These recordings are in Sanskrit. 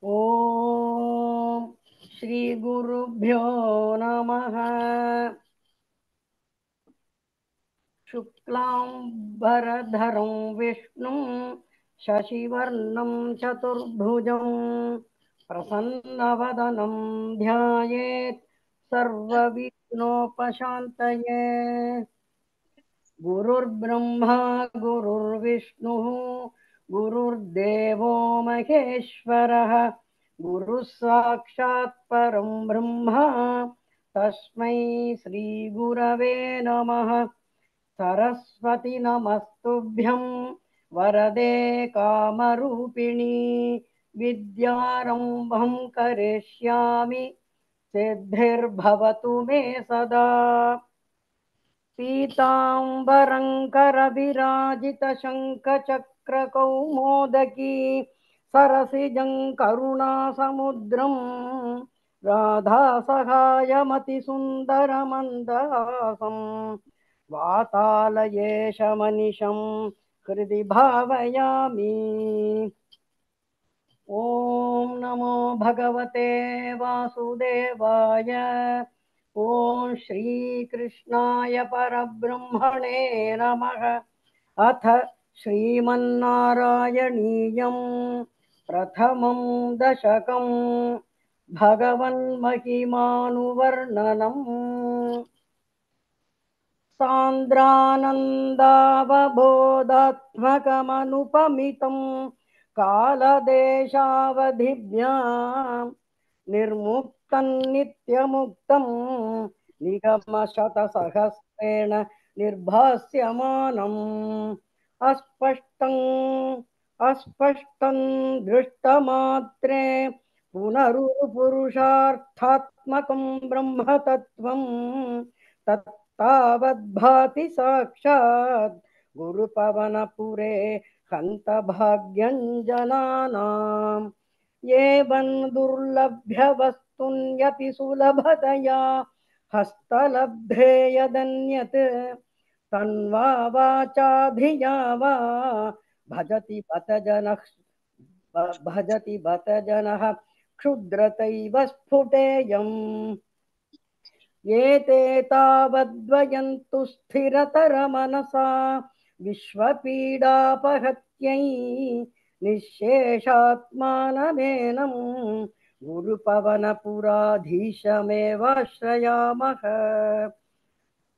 ओम श्री गुरुभ्यो नमः। शुक्लांबरधरं विष्णुं शशिवर्णं चतुर्भुजं प्रसन्नवदनं ध्यायेत् सर्वविघ्नोपशान्तये। गुरुर्ब्रह्मा गुरुर्विष्णुः गुरुर्देवो महेश्वरः गुरुः साक्षात् परं ब्रह्म तस्मै श्रीगुरवे नमः। सरस्वती नमस्तुभ्यं वरदे कामरूपिणी विद्यारम्भं करिष्यामि सिद्धिर्भवतु मे सदा। पीताम्बरं करविराजितशङ्खचक्रकौमोदकी सरसिजं करुणासमुद्रं राधासहायमतिसुन्दरमन्दहासं वातालयेशमनिशं हृदि भावयामि। ॐ नमो भगवते वासुदेवाय। ॐ श्रीकृष्णाय परब्रह्मणे नमः। अथ श्रीमन्नारायणीयं प्रथमं दशकं भगवन्महिमानुवर्णनम्। सान्द्रानन्दावबोधात्मकमनुपमितं कालदेशावधिभ्यां निर्मुक्तं नित्यमुक्तं निगमशतसहस्रेण निर्भास्यमानम्। अस्पष्टं दृष्टमात्रे पुनरुपुरुषार्थात्मकं ब्रह्मतत्त्वं तत्तावद्भाति साक्षात् गुरुपवनपुरे हन्तभाग्यं जनानाम्। एवं दुर्लभ्यवस्तुन्यपि सुलभतया हस्तलब्धे यदन्यत् तन्वा वाचाधिया वा भजति बत जनः क्षुद्रतैव स्फुटेयम्। एते तावद्वयन्तु स्थिरतरमनसा विश्वपीडापहत्यै निःशेषात्मानमेनं गुरुपवनपुराधीशमेवाश्रयामः।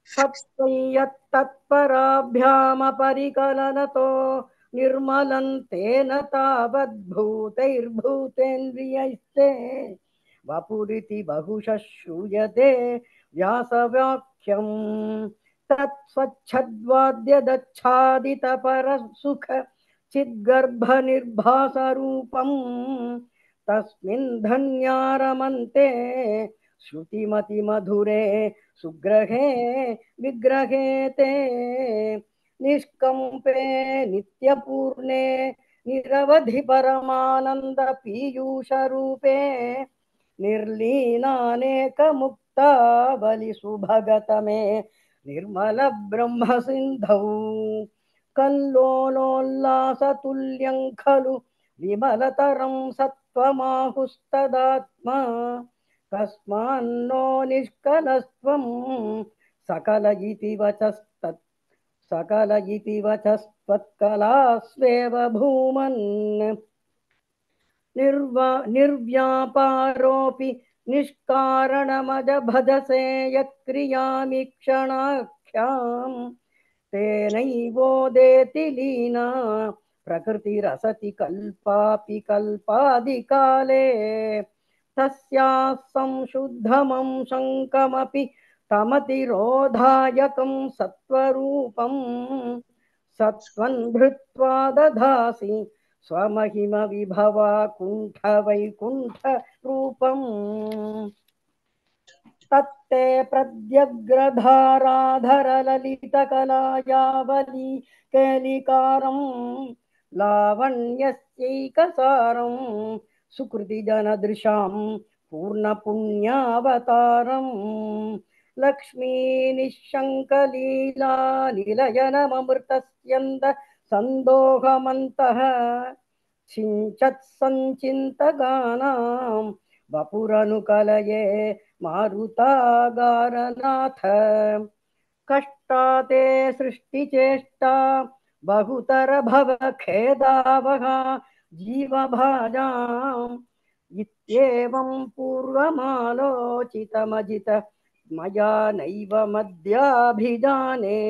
सत्त्वयत्तत्पराभ्यामपरिकलनतो निर्मलं तेन तावद्भूतैर्भूतेन्द्रियैस्ते वपुरिति बहुशः श्रूयते व्यासवाक्यम्। तत्स्वच्छद्वाद्यदच्छादितपरसुख चिद्गर्भनिर्भासरूपं तस्मिन् धन्यारमन्ते श्रुतिमतिमधुरे सुग्रहे विग्रहे ते निष्कम्पे नित्यपूर्णे निरवधि परमानन्द पीयूषरूपे निर्लीनानेकमुक्ता बलिसुभगतमे निर्मल ब्रह्म सिन्धौ कल्लोलोल्लासतुल्यं खलु विमलतरं सत्त्वमाहुस्तदात्मा कस्मान्नो निष्कलस्त्वं सकल इति वचस्त्वत्कलास्वेव भूमन्। निर्व्यापारोऽपि निष्कारणमजभजसे यत्क्रियामीक्षणाख्यां तेनैवोदेति लीना प्रकृतिरसति कल्पापि कल्पादिकाले तस्याः संशुद्धमंशङ्कमपि तमतिरोधायकं सत्त्वरूपं सत्त्वं धृत्वा दधासि स्वमहिम विभवा कुण्ठ वैकुण्ठ रूपम्। तत्ते प्रद्यग्रधाराधर ललितकलायावली केलिकारं लावण्यस्यैकसारं सुकृतिजनदृशां पूर्णपुण्यावतारं लक्ष्मी निःशङ्कलीला निलयनममृतस्यन्द सन्दोहमन्तः सिञ्चत्सञ्चिन्तगानां वपुरनुकलये मारुतागारनाथ कष्टाते सृष्टिचेष्टा बहुतर भवखेदावहा जीवभाजाम् इत्येवं पूर्वमालोचितमजित मया नैव मद्याभिजाने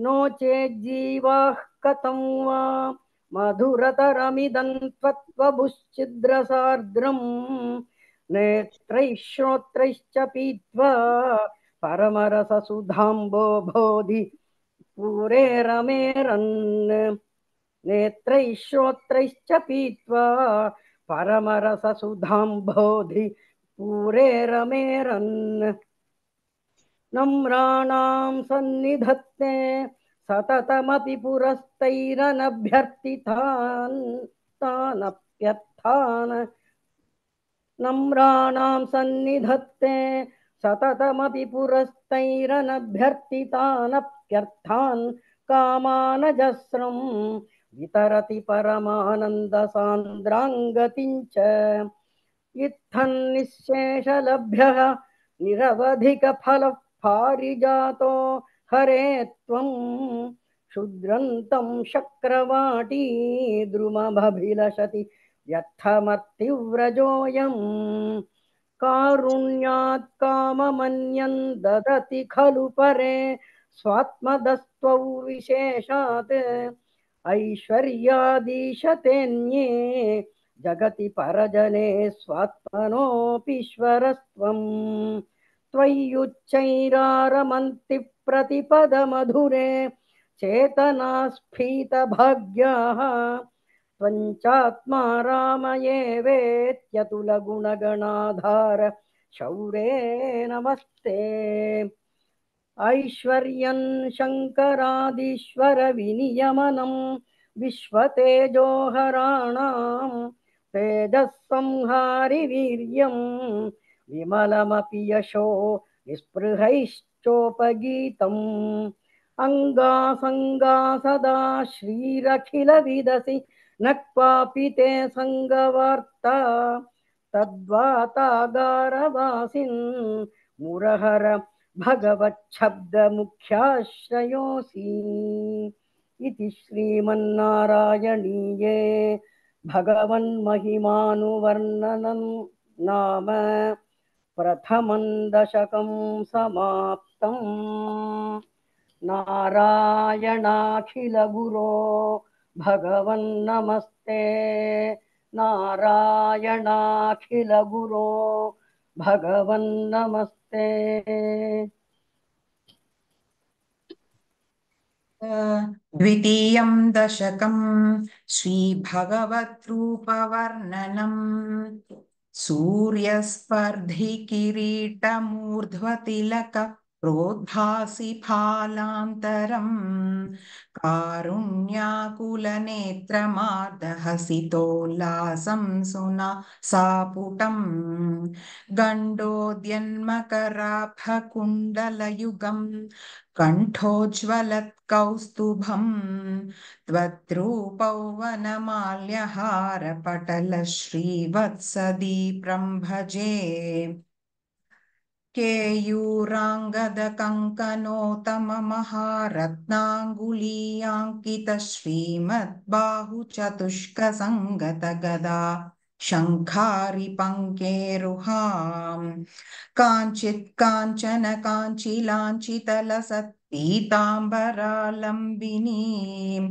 नो चेज्जीवाः कथं वा मधुरतरमिदं त्वत्त्वबुश्चिद्रसार्द्रम् नेत्रैः श्रोत्रैश्च पीत्वा परमरससुधाम्बोधि पूरे रमेरन् नेत्रैः श्रोत्रैश्च पीत्वा परमरससुधाम्बोधि पूरे रमेरन् नम्राणां सन्निधत्ते सततमपि पुरस्तैरनभ्यर्थितान् तानप्यर्थान् नम्राणां सन्निधत्ते सततमपि पुरस्तैरनभ्यर्थितानप्यर्थान् कामानजस्रं वितरति परमानन्दसान्द्राङ्गतिं च इत्थन्निःशेषलभ्यः निरवधिकफलः पारिजातो हरे त्वं क्षुद्रन्तं शक्रवाटी द्रुममभिलषति व्यर्थमर्तिव्रजोऽयम् कारुण्यात् काममन्यन् ददति खलु परे स्वात्मदस्त्वौ विशेषात् ऐश्वर्यादीशतेऽन्ये जगति परजने स्वात्मनोऽपीश्वरस्त्वं त्वय्युच्चैरारमन्ति प्रतिपदमधुरे चेतनास्फीतभाग्याः त्वञ्चात्मा रामये वेत्यतुलगुणगणाधार शौरे नमस्ते ऐश्वर्यं शङ्करादीश्वर विनियमनं विश्वतेजोहराणां तेजःसंहारि वीर्यं विमलमपि यशो निःस्पृहैश्चोपगीतम् अङ्गासङ्गा सदा श्रीरखिलविदसि न क्वापि ते सङ्गवार्ता तद्वातागारवासिन् मुरहर भगवच्छब्दमुख्याश्रयोऽसि इति श्रीमन्नारायणीये भगवन्महिमानुवर्णनं नाम प्रथमं दशकं समाप्तम् नारायणाखिलगुरो भगवन्नमस्ते नारायणाखिलगुरो भगवन्नमस्ते द्वितीयं दशकं श्रीभगवद्रूपवर्णनम् सूर्यस्पर्धिकिरीटमूर्ध्वतिलक प्रोद्भासि फालान्तरम् कारुण्याकुलनेत्रमार्दहसितोल्लासं सुना सापुटम् गण्डोद्यन्मकराभकुण्डलयुगम् कण्ठोज्ज्वलत्कौस्तुभम् त्वद्रूपौवनमाल्यहारपटलश्रीवत्सदीप्रं भजे केयूराङ्गदकङ्कनोत्तममहारत्नाङ्गुलीयाङ्कितश्रीमद्बाहुचतुष्कसङ्गतगदा शङ्खारिपङ्केरुहाम् काञ्चित् काञ्चन काञ्चिलाञ्चितलसत्पीताम्बरालम्बिनीम्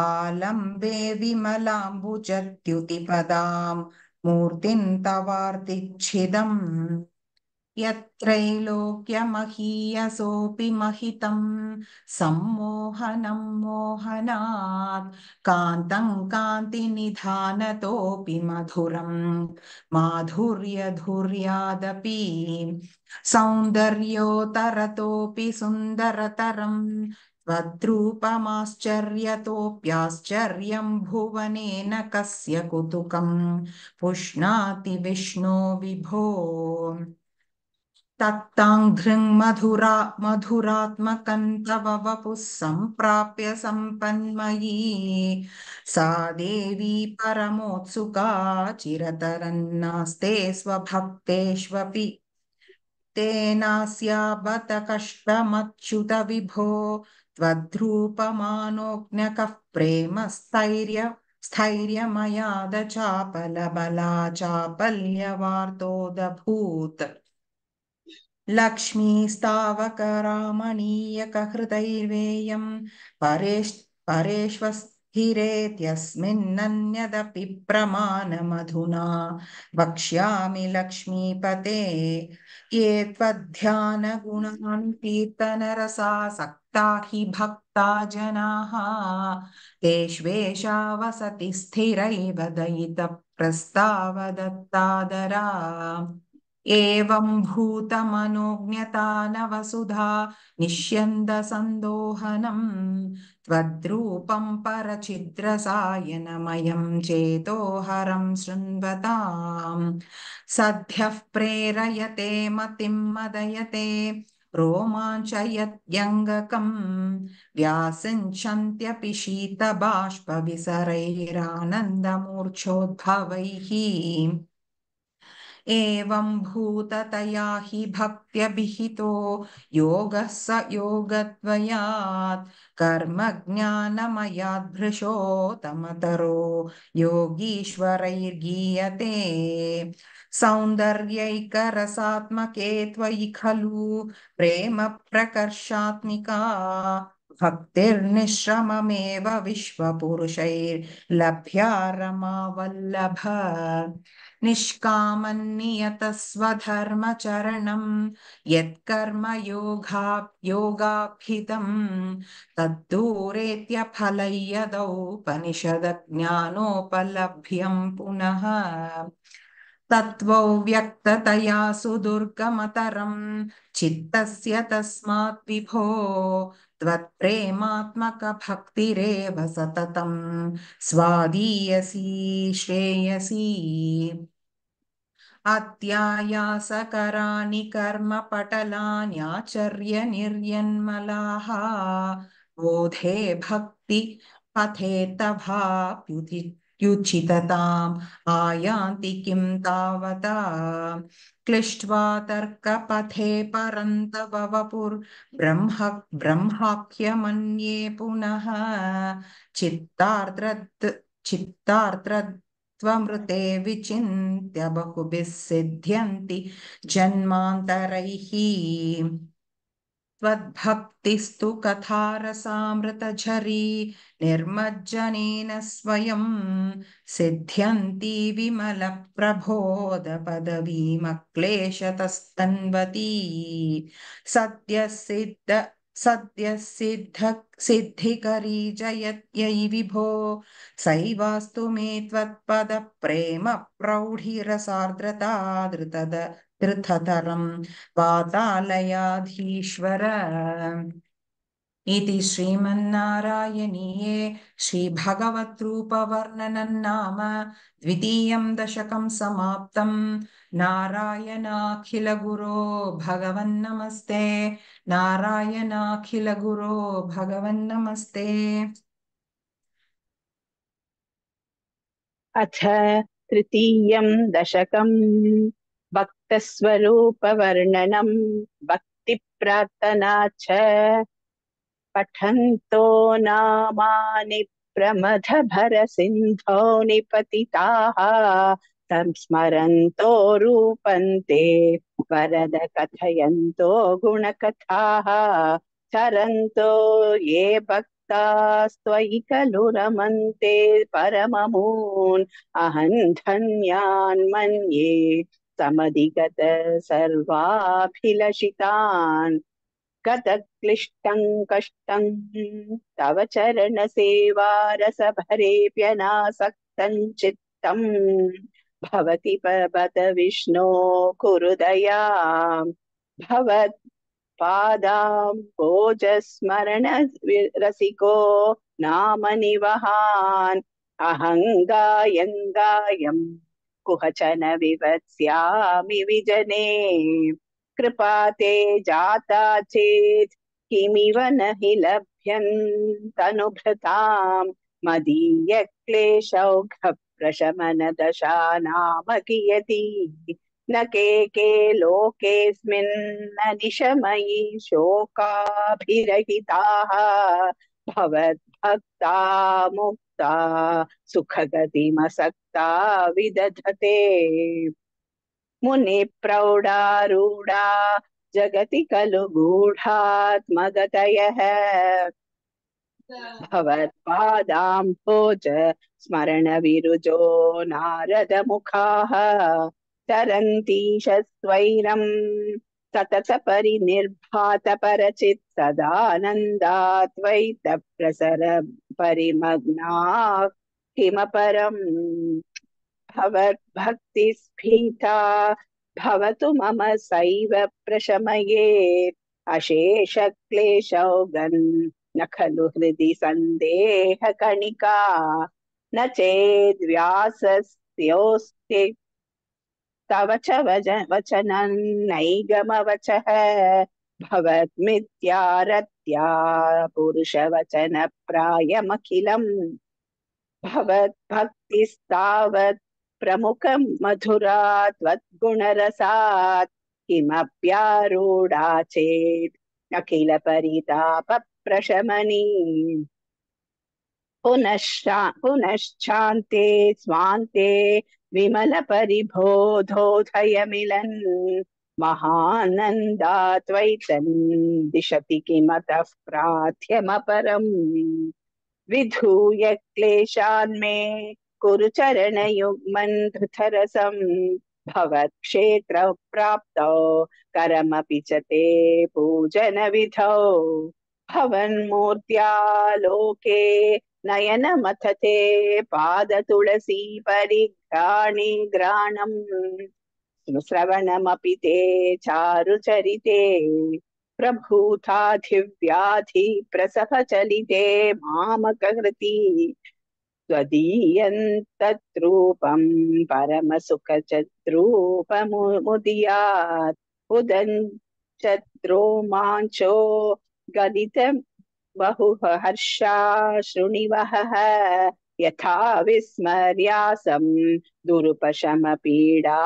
आलम्बे विमलाम्बुजद्युतिपदाम् मूर्तिं तवार्तिच्छिदम् यत्रैलोक्यमहीयसोऽपि महितं सम्मोहनं मोहनात् कान्तं कान्तिनिधानतोऽपि मधुरं माधुर्यधुर्यादपि सौन्दर्योतरतोऽपि सुन्दरतरं त्वद्रूपमाश्चर्यतोऽप्याश्चर्यं भुवनेन कस्य कुतुकं पुष्णाति विष्णो विभो तत्ताङ्घ्रिं मधुरात्मकं तव वपुः सम्प्राप्य सम्पन्मयी सा देवी परमोत्सुका चिरतरन्नास्ते स्वभक्तेष्वपि तेनास्या बत कष्टमच्युत विभो त्वद्रूपमानोज्ञकः प्रेम स्थैर्यमयाद चापलबला चापल्यवार्तोदभूत् लक्ष्मीस्तावकरामणीयकहृदैर्वेयं परेष्वस्थिरेत्यस्मिन्नन्यदपि प्रमाणमधुना वक्ष्यामि लक्ष्मीपते ये त्वध्यानगुणानुकीर्तनरसासक्ता हि भक्ता जनाः तेष्वेषा वसति स्थिरैव दयितप्रस्तावदत्तादरा एवं भूतमनोज्ञतानवसुधा निष्यन्दसन्दोहनम् त्वद्रूपं परचिद्रसायनमयं चेतोहरं शृण्वताम् सद्यः प्रेरयते मतिं मदयते रोमाञ्चयत्यङ्गकम् व्यासिञ्चन्त्यपि शीतबाष्पविसरैरानन्दमूर्च्छोद्भवैः एवं भूततया हि भक्त्यभिहितो योगः स योगद्वयात् कर्मज्ञानमयाद् भृशोतमतरो योगीश्वरैर्गीयते सौन्दर्यैकरसात्मके त्वयि खलु प्रेम प्रकर्षात्मिका भक्तिर्निश्रममेव विश्वपुरुषैर्लभ्या रमावल्लभ निष्कामन्नियतस्वधर्मचरणं यत्कर्म योगाभितं तद्दूरेत्यफलय्यदौपनिषदज्ञानोपलभ्यं पुनः तत्त्वौ व्यक्ततया सुदुर्गमतरं चित्तस्य तस्मात् विभो त्वत्प्रेमात्मकभक्तिरेव सततं स्वादीयसी श्रेयसी अत्यायासकराणि कर्मपटलान्याचर्य निर्यन्मलाः बोधे भक्ति पथे तभाप्युचितताम् आयान्ति किं तावता क्लिष्ट्वा तर्कपथे परन्तप ब्रह्माख्यमन्ये पुनः चित्तार्द्रत् त्वमृते विचिन्त्य बहुभिः सिद्ध्यन्ति जन्मान्तरैः त्वद्भक्तिस्तु कथारसामृतझरी निर्मज्जनेन स्वयं सिद्ध्यन्ति विमलप्रबोधपदवीमक्लेशतस्तन्वती सिद्धिकरी जयत्यै विभो सैवास्तु मे त्वत्पदप्रेम प्रौढिरसार्द्रता धृततरं वातालयाधीश्वर इति श्रीमन्नारायणीये श्रीभगवद्रूपवर्णनं नाम द्वितीयं दशकं समाप्तं नारायणाखिलगुरो भगवन्नमस्ते नारायणाखिलगुरो भगवन्नमस्ते अथ तृतीयं दशकं भक्तस्वरूपवर्णनं भक्तिप्रार्थना च पठन्तो नामानि प्रमथभरसिन्धो निपतिताः संस्मरन्तो रूपन्ते वरद कथयन्तो गुणकथाः चरन्तो ये भक्तास्त्वयि खलु रमन्ते परममून् अहं धन्यान् मन्ये समधिगत सर्वाभिलषितान् कथक्लिष्टं कष्टं तव चरणसेवा रसभरेऽप्यनासक्तं चित्तम् भवति बत विष्णो कुरु दयाम् भवत्पादाम्भोजस्मरण रसिको नाम निवहान् अहं गायं कुहचन विवत्स्यामि विजने कृपा ते जाता चेत् किमिव न हि लभ्यन्तनुभृतां मदीय क्लेशौघप्रशमनदशा नाम कियती न के लोकेऽस्मिन् न निशमयि शोकाभिरहिताः भवद्भक्ता मुक्ता सुखगतिमसक्ता विदधते मुनिप्रौढारूढा जगति खलु गूढात्मगतयः भवत्पादाम्भोज स्मरणविरुजो नारदमुखाः तरन्तीशस्वैरं सततपरिनिर्भातपरचित् सदानन्दाद्वैतप्रसर परिमग्नाः किमपरम् भवद्भक्तिस्फीता भवतु मम सैव प्रशमये अशेषक्लेशौगन् न खलु हृदि सन्देहकणिका न चेद्व्यासस्योऽस्ति तव च वचनं नैगमवचः भवद्मिथ्यारत्या पुरुषवचनप्रायमखिलम् भवद्भक्तिस्तावत् प्रमुखं मधुरा त्वद्गुणरसात् किमप्यारूढा चेत् अखिल परिताप प्रशमनी पुनश्चान्ते स्वान्ते विमल परिबोधोदयमिलन् महानन्दात्वैतन् दिशति किमतः प्रार्थ्यमपरम् विधूय क्लेशान्मे कुरु चरणयुग्मन् धृतरसं भवत्क्षेत्र प्राप्तौ करमपि च ते पूजनविधौ भवन्मूर्त्या लोके नयनमथते पादतुलसी परिघ्राणि घ्राणम् श्रवणमपि ते चारुचरिते प्रभूताधिव्याधि प्रसभचलिते मामकहृति त्वदीयन्तद्रूपं परमसुखचद्रूपमुदीयात् उदञ्चद्रोमाञ्चो गदितं बहुहर्षा शृणिवहः यथा विस्मर्यासं दुरुपशमपीडा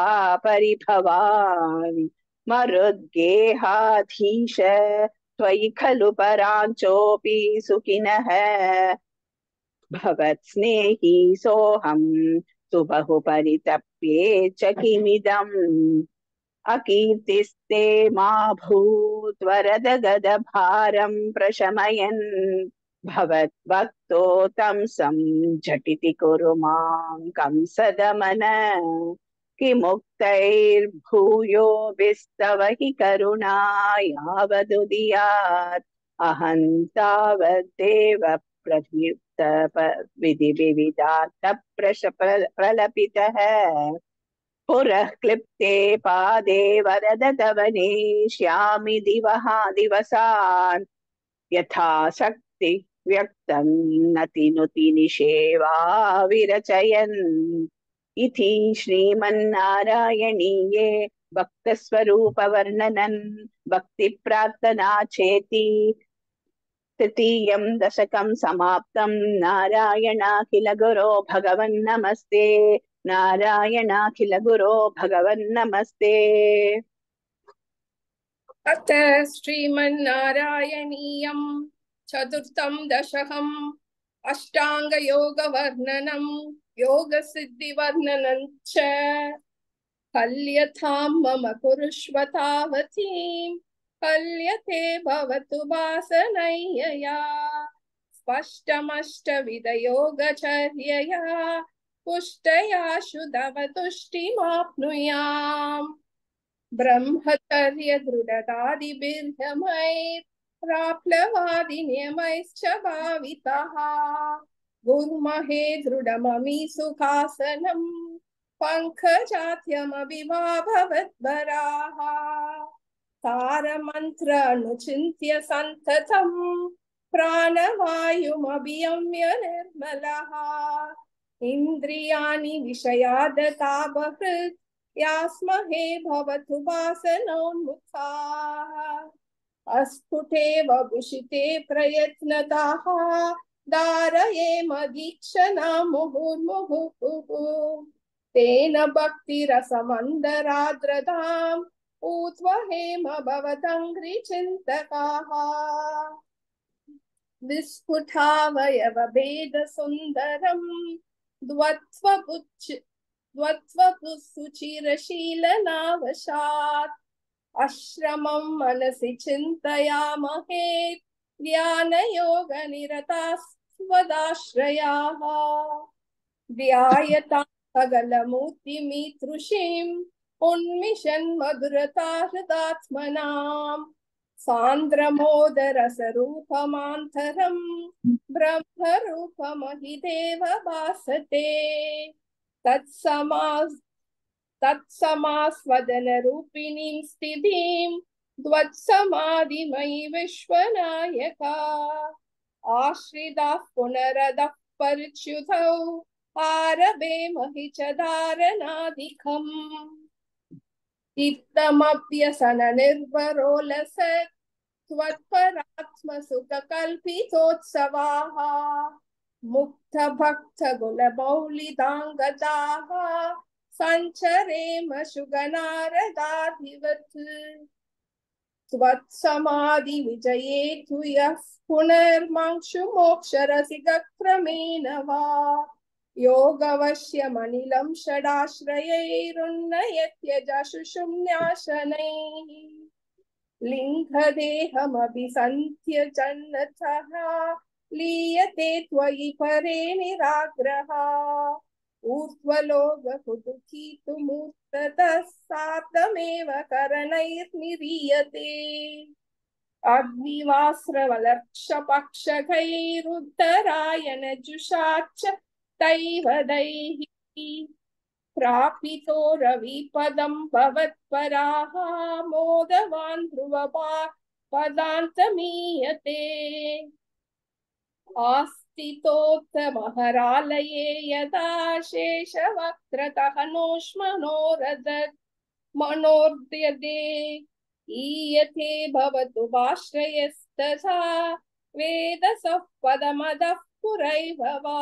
परिभवान् मरुद्गेहाधीश त्वयि खलु पराञ्चोऽपि सुखिनः भवत्स्नेही सोऽहं सुबहु परितप्ये च किमिदम् अकीर्तिस्ते मा भूत् वरद गदभारं प्रशमयन् भवद्भक्तो तं झटिति कुरु मां कंसदमन किमुक्तैर्भूयोभिस्तव हि करुणा यावदुदीयात् अहं तावदेव प्रयुक्त विधिविविधार्थ प्रलपितः पुरः क्लिप्ते पादे वरद तव नेष्यामि दिवसान् यथा शक्ति व्यक्तं नतिनुति निषेवा विरचयन् इति श्रीमन्नारायणीये भक्तस्वरूपवर्णनन् भक्तिप्रार्थना चेति तृतीयं दशकं समाप्तं। नारायणाखिल गुरो भगवन् नमस्ते। नारायणाखिल गुरो भगवन् नमस्ते। अथ श्रीमन्नारायणीयं चतुर्थं दशकम् अष्टाङ्गयोगवर्णनं योगसिद्धिवर्णनं च कल्यतां मम कुरुष्व तावतीं कल्यते भवतु वासनय्यया स्पष्टमष्टविधयोगचर्यया पुष्टया शुद्धव तुष्टिमाप्नुयाम् ब्रह्मचर्य दृढतादिभिर्यमैः प्राप्लवादिनियमैश्च भावितः गुर्महे दृढममि सुखासनं पङ्कजात्यमभिवा भवद्वराः तारमन्त्रनुचिन्त्य सन्ततं प्राणवायुमभियम्य निर्मलः इन्द्रियाणि विषयादतापहृत् यास्महे भवतु वासनोन्मुखाः अस्फुटे वभुषिते प्रयत्नताः धारयेम दीक्षणा मुहुर्मुहुः तेन भक्तिरसमन्दराद्रताम् ऊर्ध्वहेम भवतङ्घ्रिचिन्तकाः विस्फुटावयवभेदसुन्दरम् द्वत्वपुःसुचिरशीलनावशात् अश्रमं मनसि चिन्तयामहे ध्यानयोगनिरतास्त्वदाश्रयाः ध्यायतां सकलमूर्तिमीतृषीम् उन्मिषन् मधुरता हृदात्मनाम् सान्द्रमोदरसरूपमान्तरम् ब्रह्मरूपमहिदेव भासते तत्समास्वदनरूपिणीं स्थितिं त्वत्समाधिमयि विश्वनायका आश्रिताः पुनरदः परिच्युतौ आरभे महि च धारणाधिकम् इत्थमभ्यसननिर्भरोलसत् त्वत्परात्मसुखकल्पितोत्सवाः मुक्तभक्तगुणमौलिदाङ्गताः सञ्चरेम शुगनारदाधिवत् त्वत्समाधिविजये तु यः पुनर्मंशुमोक्षरसिकक्रमेण वा योगवश्यमनिलं षडाश्रयैरुन्नयत्यजशुशुम्न्याशनैः लिङ्गदेहमभिसन्त्यजन्नतः लीयते त्वयि परे निराग्रहा ऊर्ध्वलोककुतुकीतुमूर्ततः सार्धमेव करणैर्निरीयते अग्निवास्रवलक्षपक्षगैरुद्धरायणजुषाच्च तैवदैः प्रापितो रविपदं भवत्पराः मोदवान् ध्रुवपा पदान्तमीयते आस्तितोत्तमहरालये यदा शेषवक्त्रतः नोष्मनोरदत् मनोर्द्यते ईयते भवतु भाश्रयस्तथा वेदसः पदमदः पुरैव वा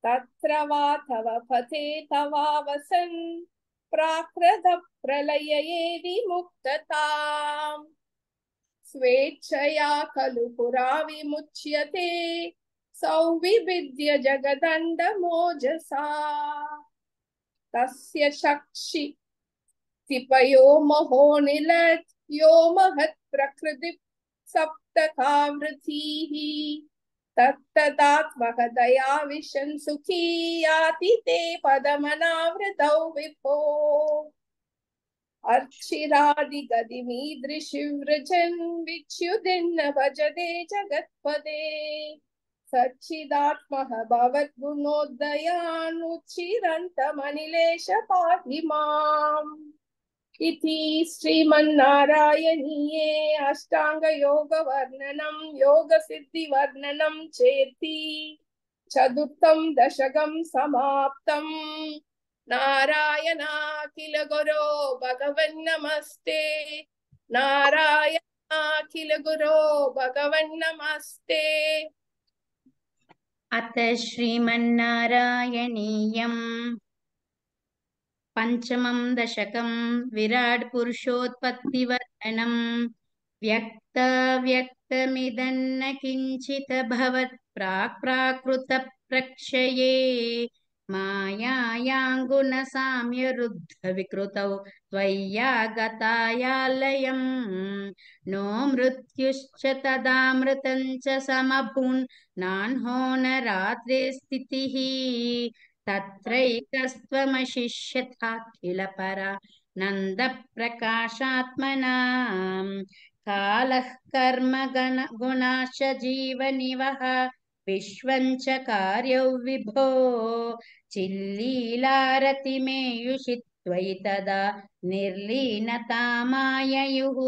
तत्र वा तव पथे तवावसन् प्राकृतः प्रलययेदि मुक्तताम् स्वेच्छया खलु पुरा विमुच्यते सौविविद्य जगदण्डमोजसा तस्य चक्षि तिपयो महो निलत् यो महत् प्रकृति सप्तकावृतिः तत्तदात्मकतया विशन् सुखी याति ते पदमनावृतौ विभो अर्चिरादिगतिमीदृशिव्रजन् विच्युतिन्न भजते जगत्पदे सच्चिदात्मः भवद्गुणोदयानुच्चिरन्तमनिलेश पाहि माम् इति श्रीमन्नारायणीये अष्टाङ्गयोगवर्णनं योगसिद्धिवर्णनं चेति चतुर्थं दशकं समाप्तम् नारायणाखिल गुरो भगवन्नमस्ते नारायणाखिल गुरो भगवन्नमस्ते अथ श्रीमन्नारायणीयम् पंचमं दशकं विराट पुरुषोत्पत्तिवर्णनं व्यक्तमिदन्न किञ्चित् भवत् प्राकृत प्रक्षये मायायाङ्गुणसाम्यरुद्ध विकृतौ त्वय्यागतायालयं नो मृत्युश्च तदामृतं च समभून् नान्हो न रात्रे स्थितिः तत्रैकस्त्वमशिष्यथाखिलपरा नन्दप्रकाशात्मनां कालः कर्म गुणाश्च जीवनिवः विश्वं च कार्यौ विभो चिल्लीलारतिमेयुषि त्वयि तदा निर्लीनतामाययुः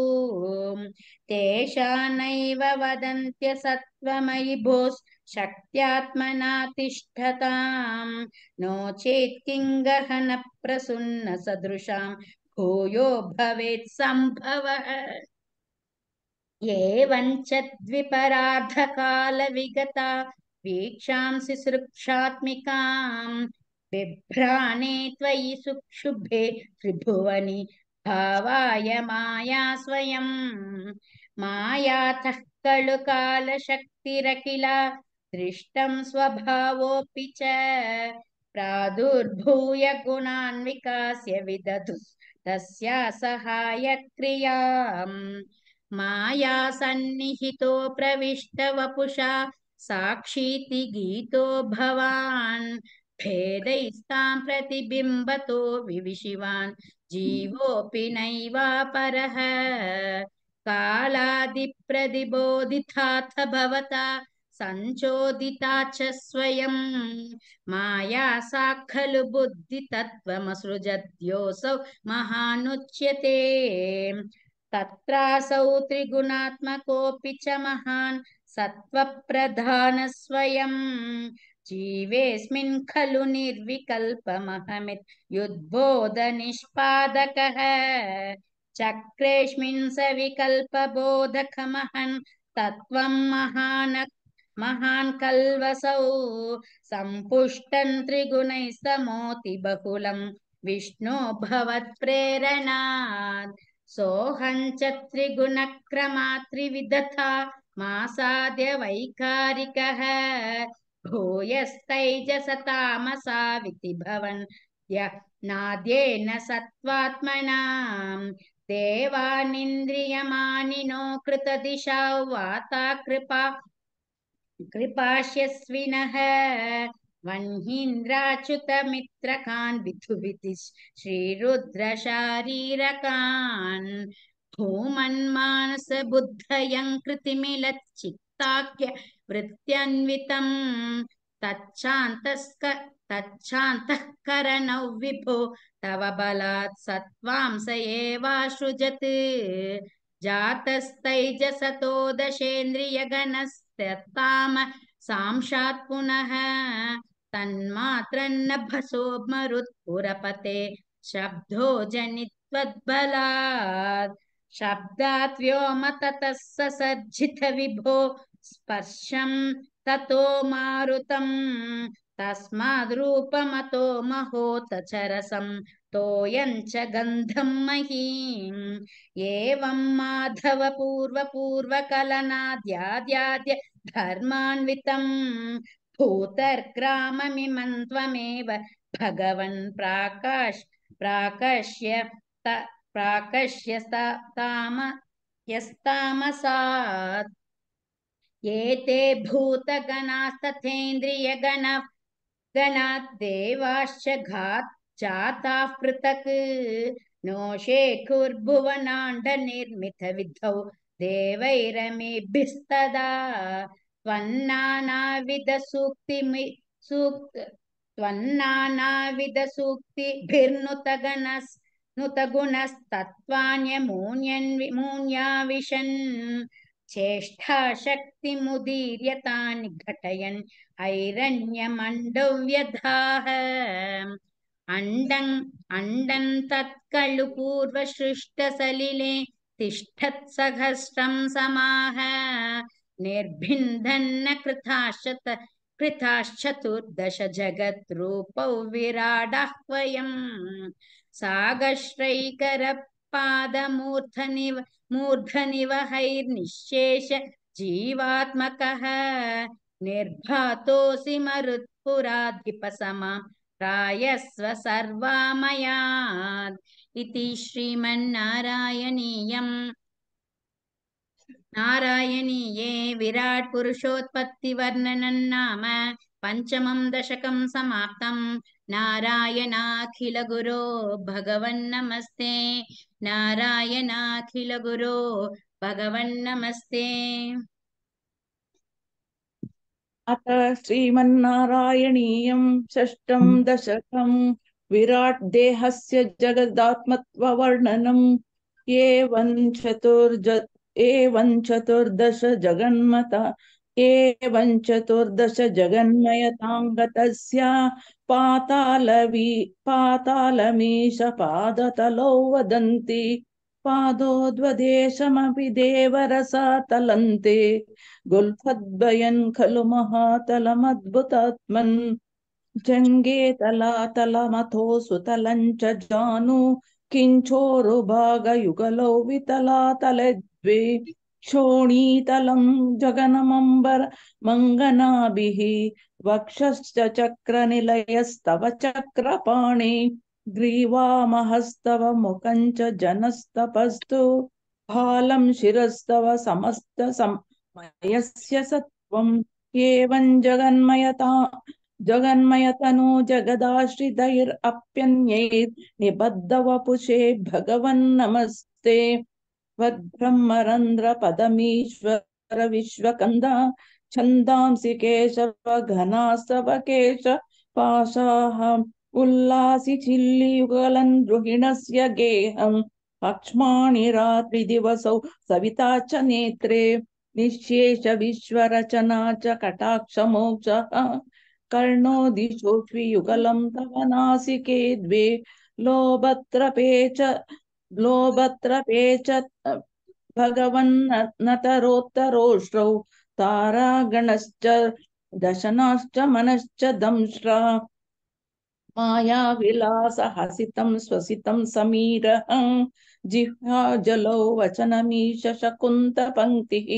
तेषानैव वदन्त्य सत्त्वमयि भोस् शक्त्यात्मना तिष्ठताम् नो चेत् किं गहन प्रसुन्न सदृशां भूयो भवेत् सम्भवः एवञ्च द्विपरार्धकालविगता वीक्षांसि सृक्षात्मिकाम् बिभ्राणे त्वयि सुक्षुभे त्रिभुवनि भावाय माया स्वयम् मायातः खलु कालशक्तिरखिला दृष्टं स्वभावोऽपि च प्रादुर्भूय गुणान् विकास्य विदधु तस्या सहायक्रियाम् माया सन्निहितो प्रविष्ट वपुषा साक्षीति गीतो भवान् भेदैस्तां प्रतिबिम्बतो विविशिवान् जीवोऽपि नैवापरः कालादिप्रतिबोधिताथ भवता सञ्चोदिता च स्वयं माया सा खलु बुद्धितत्त्वमसृजद्योऽसौ महानुच्यते तत्रासौ त्रिगुणात्मकोऽपि च महान् सत्त्वप्रधानः स्वयं जीवेऽस्मिन् खलु निर्विकल्पमहमित् युद्बोधनिष्पादकः चक्रेऽस्मिन् सविकल्पबोधकमहन् तत्त्वं महान् कल्वसौ सम्पुष्टं त्रिगुणैः समोति बहुलं विष्णो भवत्प्रेरणात् सोऽहं च त्रिगुणक्रमात् त्रिविधथा मासाद्य वैकारिकः भूयस्तैजसतामसाविति भवन् नाद्येन सत्त्वात्मना देवानिन्द्रियमानिनो कृतदिशा वाता कृपास्यस्विनः वह्नीन्द्राच्युतमित्रकान् विधुविति श्रीरुद्रशारीरकान् भूमन्मानसबुद्धयं कृतिमिलच्चित्ताख्य वृत्त्यन्वितं तच्छान्तःकरणौ विभो तव बलात् सत्त्वांस एवासृजत् जातस्तैजसतो दशेन्द्रियगणस्तत्ताम सांशात् पुनः तन्मात्रन्नभसो मरुत्पुरपते शब्दो जनित्वद्बलात् शब्दात् व्योम ततः ससर्जित विभो स्पर्शं ततो मारुतं तस्माद्रूपमतो महोत च रसं तोयं च गन्धं महीम् एवं माधव पूर्वकलनाद्याद्याद्य धर्मान्वितं भूतर्ग्राममिमं त्वमेव भगवन् यस्तामसात् एते भूतगणास्तथेन्द्रियगणात् देवाश्च जाताः पृथक् नोषेकुर्भुवनाण्डनिर्मितविधौ देवैरमेभिस्तदा त्वन्नानाविधसूक्तिभिर्नुतगुणस्तत्त्वान्यमून्याविशन् चेष्टाशक्तिमुदीर्य तानि घटयन् ऐरण्यमण्डव्यधाः अण्डं तत्कलु पूर्वसृष्टसलिले तिष्ठत्सहस्रं समाह निर्भिन्दन्न कृताश्चतुर्दश जगद्रूपौ विराडाह्वयम् मूर्धनिवहैर्निःशेष जीवात्मकः निर्भातोऽसि मरुत्पुराधिपसमा प्रायस्व सर्वामयात् इति नारायणीये विराट् पुरुषोत्पत्तिवर्णनं नाम पञ्चमं दशकं समाप्तम् नारायणाखिलगुरो भगवन्नमस्ते नारायणाखिलगुरो भगवन्नमस्ते अथ श्रीमन्नारायणीयं षष्ठं दशकं विराट देहस्य जगदात्मत्ववर्णनम् एवं चतुर्दश जगन्मता एवं चतुर्दश जगन्मयताङ्गतस्य पातालमीश पादतलौ वदन्ति पादोद्वदेशमपि देवरसा तलन्ते गुल्फद्वयन् खलु महातलमद्भुतात्मन् जङ्गे तलातलमथो सुतलञ्च जानु किञ्चोरुभागयुगलौ वितलातले द्वे शोणीतलं जगनमम्बर मङ्गनाभिः वक्षश्च चक्रनिलयस्तव चक्रपाणि ग्रीवामहस्तव मुखञ्च जनस्तपस्तु भालं शिरस्तव समस्तसमयस्य सत्त्वम् एवं जगन्मयतनु जगदाश्रितैरप्यन्यैर् निबद्धवपुषे भगवन्नमस्ते वद्ब्रह्मरन्ध्रपदमीश्वर विश्वकन्द छन्दांसि केशव घनास्तव केश पाशाः उल्लासि चिल्लियुगलन् द्रुहिणस्य गेहम् लक्ष्माणि रात्रिदिवसौ सविता च नेत्रे निःशेष विश्वरचना च कटाक्षमोक्षः कर्णो दिशोऽश्वियुगलं तव नासिके द्वे लोभत्रपे च भगवन्नतरोत्तरोष्टौ तारागणश्च दशनाश्च मनश्च दंष्ट्रा मायाविलासहसितं स्वसितं समीरः जिह्वाजलौ वचनमीश शकुन्तपङ्क्तिः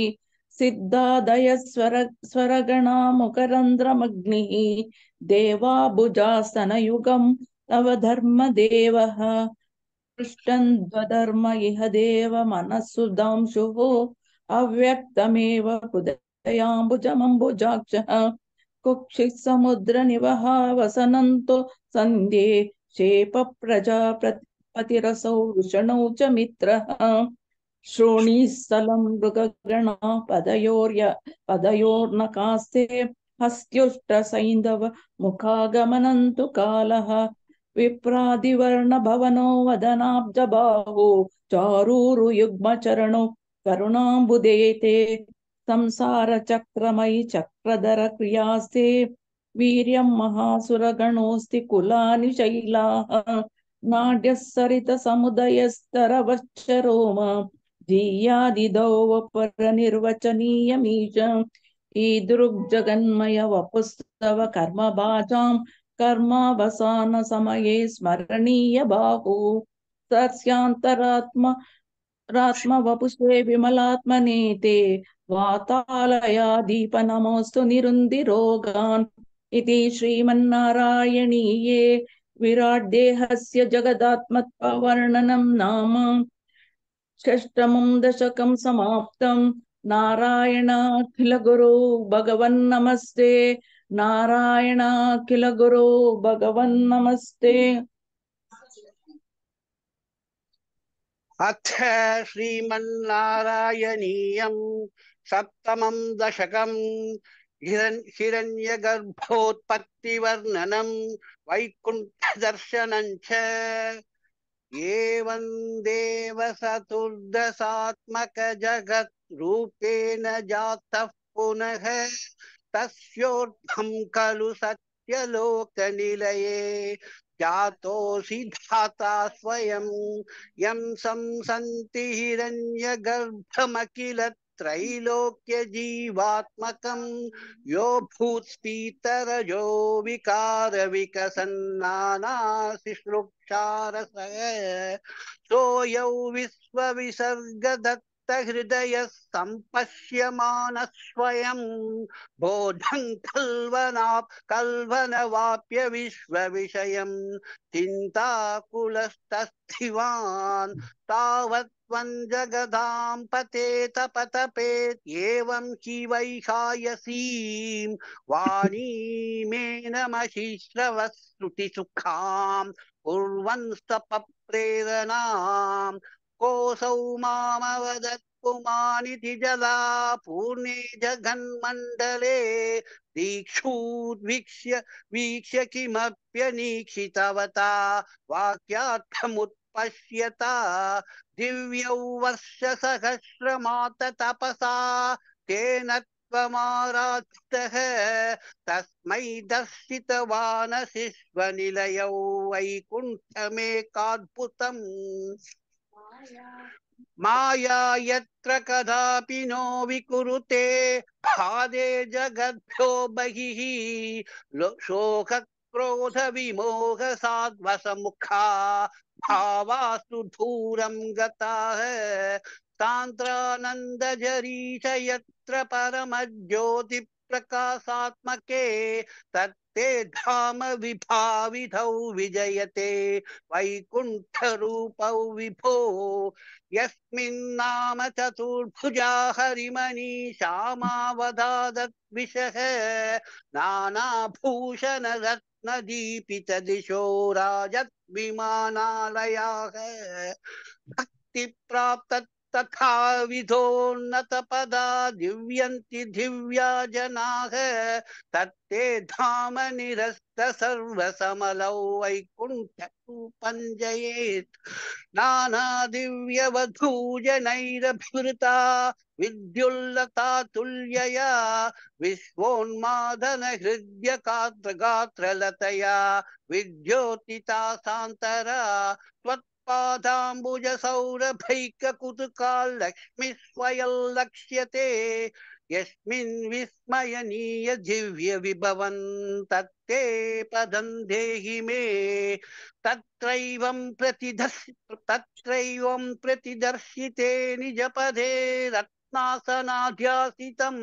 सिद्धादयः स्वरगणा मुकरन्ध्रमग्निः देवाबुजास्तनयुगं तव धर्मदेवः पृष्ठन्ध्वधर्म इह देव मनस्सुधांशुः अव्यक्तमेव हृदयाम्बुजमम्बुजाक्षः कुक्षिः समुद्रनिवह वसनन्तो सन्ध्ये शेप प्रजापतिरसौ वृषणौ च मित्रः श्रोणीस्थलं मृगगणा पदयोर्नकास्ते हस्त्युष्टसैन्धव मुखागमनन्तु कालः विप्रादिवर्णभवनो वदनाब्जबाहो चारूरुयुग्मचरणो करुणाम्बुदेते संसारचक्रमयि चक्रधर क्रियास्ते वीर्यं महासुरगणोऽस्ति कुलानि शैलाः नाड्यः सरितसमुदयस्तरवश्चरोम धीयादिदौ परनिर्वचनीयमीश ईदृग्जगन्मय वपुस्तव कर्मभाजां कर्मावसान समये स्मरणीय बाहु सस्यान्तरात्मवपुषे विमलात्मनेते वातालयादीप नमोऽस्तु निरुन्दिरोगान् इति श्रीमन्नारायणीये विराट देहस्य जगदात्मत्ववर्णनं नाम षष्ठमं दशकं समाप्तम् नारायणाखिल गुरो भगवन्नमस्ते नारायणाखिल गुरो भगवन्नमस्ते अथ श्रीमन्नारायणीयं सप्तमं दशकं हिरण्यगर्भोत्पत्तिवर्णनं वैकुण्ठदर्शनं च एवं देव चतुर्दशात्मक जगत् रूपेण जातः पुनः तस्योर्ध्वं खलु सत्यलोकनिलये जातोऽसि धाता स्वयं यं संसन्ति हिरण्यगर्भमखिल त्रैलोक्य जीवात्मकं यो भूत्स्फीतरजो विकार विकसन्नानाशिश्रुक्षारसः सोऽयौ विश्वविसर्गदत्त हृदयः सम्पश्यमानः स्वयं बोधं कल्वनवाप्य विश्वविषयं चिन्ताकुलस्तस्थिवान् तावत् जगदां पतेत पतपेत् एवं हि वैहायसीं वाणीमेनमशिश्रवश्रुतिसुखां कुर्वन् स्तपप्रेरणां कोऽसौ मामवदत् पुमानिति जला पूर्णे जगन्मण्डले वीक्ष्य किमप्यनीक्षितवता वाक्यार्थमुत्पश्यता दिव्यौ वर्षसहस्रमात तपसा तेन त्वमाराधितः तस्मै दर्शितवानसिष्वनिलयौ वैकुण्ठमेकाद्भुतम् माया यत्र कदापि नो विकुरुते भादे जगद्भ्यो बहिः शोक क्रोध विमोह साध्वसमुखा भावास्तु दूरं गताः सान्द्रानन्दजरीश यत्र परमज्योति प्रकाशात्मके तत्ते धाम विभाविधौ विजयते वैकुण्ठरूपौ विभो यस्मिन्नाम चतुर्भुजा हरिमणि श्यामावधादद्विषः नानाभूषण रत्नदीपित दिशो राजत् विमानालयाः भक्ति प्राप्त तथा विधोन्नत पदा दिव्यन्ति दिव्या जनाः तत्ते धाम निरस्त सर्वसमलौ वैकुण्ठ पञ्जयेत् नाना दिव्य वधूजनैरभिवृता विद्युल्लता तुल्यया विश्वोन्मादन हृदय गात्रलतया विद्योतिता सान्तरा पादाम्बुज सौरभैक कुतुका लक्ष्मी स्वयं लक्ष्यते यस्मिन् विस्मयनीय दिव्य विभवन् तत्ते पदं देहि मे तत्रैवं प्रतिदर्शिते निजपदे रत्नासनाध्यासितं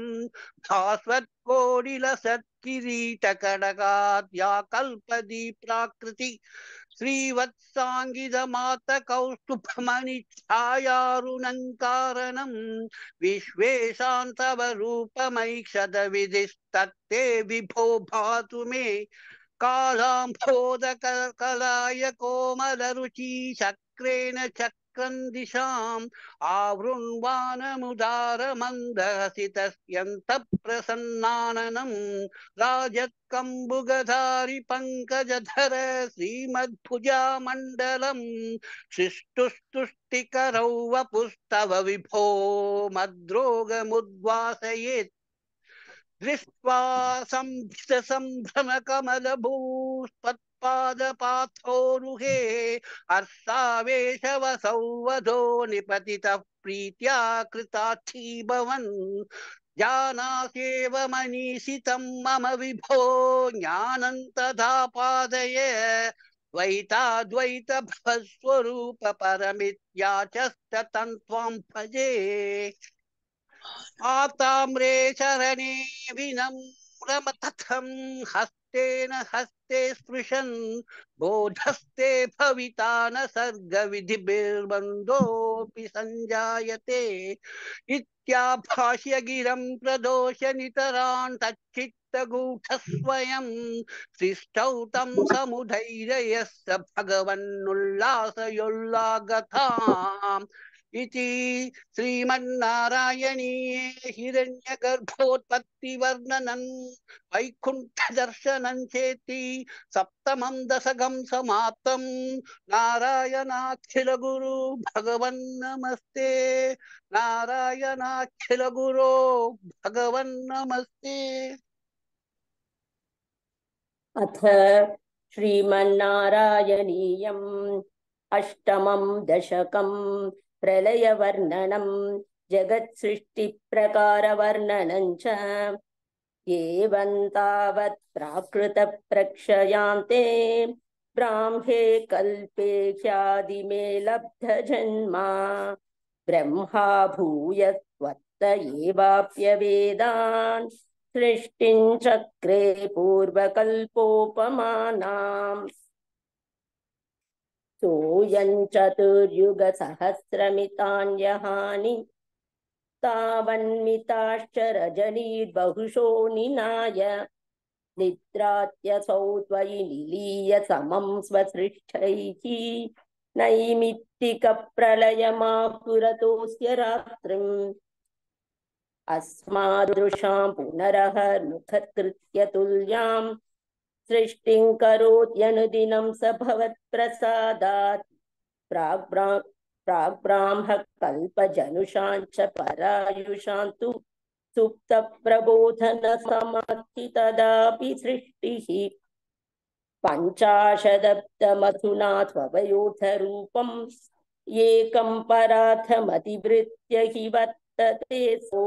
भास्वत्कोटिलसत्किरीटकडगाद्या कल्पदी प्राकृति श्रीवत्साङ्गिदमात कौस्तुभमणिच्छायारुणङ्कारणं विश्वेशां तव रूपमैक्षद विधिस्तत्ते विभो भातु मे कालाम्भोदकलाय कोमलरुचि चक्रेण चक्रं दिशाम् आवृण्वानमुदारमन्दहसितस्यन्तप्रसन्नाननं राजत्कम्बुगधारि पङ्कजधर श्रीमद्भुजा मण्डलं शिष्टुस्तुष्टिकरौ वपुस्तव विभो मद्रोगमुद्वासयेत् दृष्ट्वा संभ्रमकमलभूस्पत्पादपाथोरुहे हर्षावेशवसौ वधो निपतितः प्रीत्या कृतार्थी भवन् जानास्येव मनीषितं मम विभो ज्ञानं तथा पादय द्वैताद्वैत भवस्वरूप परमित्याचष्ट तन्त्वां भजे आताम्रे शरणे विनम्रमतथं हस्तेन हस्ते स्पृशन् बोधस्ते भविता न सर्गविधिर्बन्धोऽपि सञ्जायते इत्याभाष्य गिरं प्रदोष नितरान् तच्चित्तगूढस्वयं सृष्टौ तं समुदैरयस्य भगवन्नुल्लासयोल्लागताम् इति श्रीमन्नारायणीये हिरण्यगर्भोत्पत्तिवर्णनं वैकुण्ठदर्शनं चेति सप्तमं दशकं समाप्तं नारायणाखिल गुरु भगवन् नमस्ते नारायणाखिल गुरो भगवन् नमस्ते। अथ श्रीमन्नारायणीयम् अष्टमं दशकं प्रलयवर्णनं जगत्सृष्टिप्रकारवर्णनं च एवं तावत् प्राकृतप्रक्षयान्ते ब्राह्मे कल्पे ख्यादिमे लब्धजन्मा ब्रह्मा भूयस्त्वत्त एवाप्यवेदान् सृष्टिं चक्रे पूर्वकल्पोपमानाम् सोऽयं चतुर्युगसहस्रमितान्यहानि तावन्मिताश्च रजनीर्बहुशो निनाय निद्रात्यसौ त्वयि निलीय समं स्वसृष्टैः नैमित्तिकप्रलयमाकुरतोऽस्य रात्रिम् अस्मादृशां पुनरहर्मुखकृत्य तुल्यां सृष्टिं करोत्यनुदिनं स भवत्प्रसादात् प्राग्ब्राह्मः कल्पजनुषां च परायुषां तु सुप्तप्रबोधनसमाप्ति तदापि सृष्टिः पञ्चाशदब्दमधुना त्ववयोधरूपम् एकं परार्थमतिवृत्य हि वर्तते सो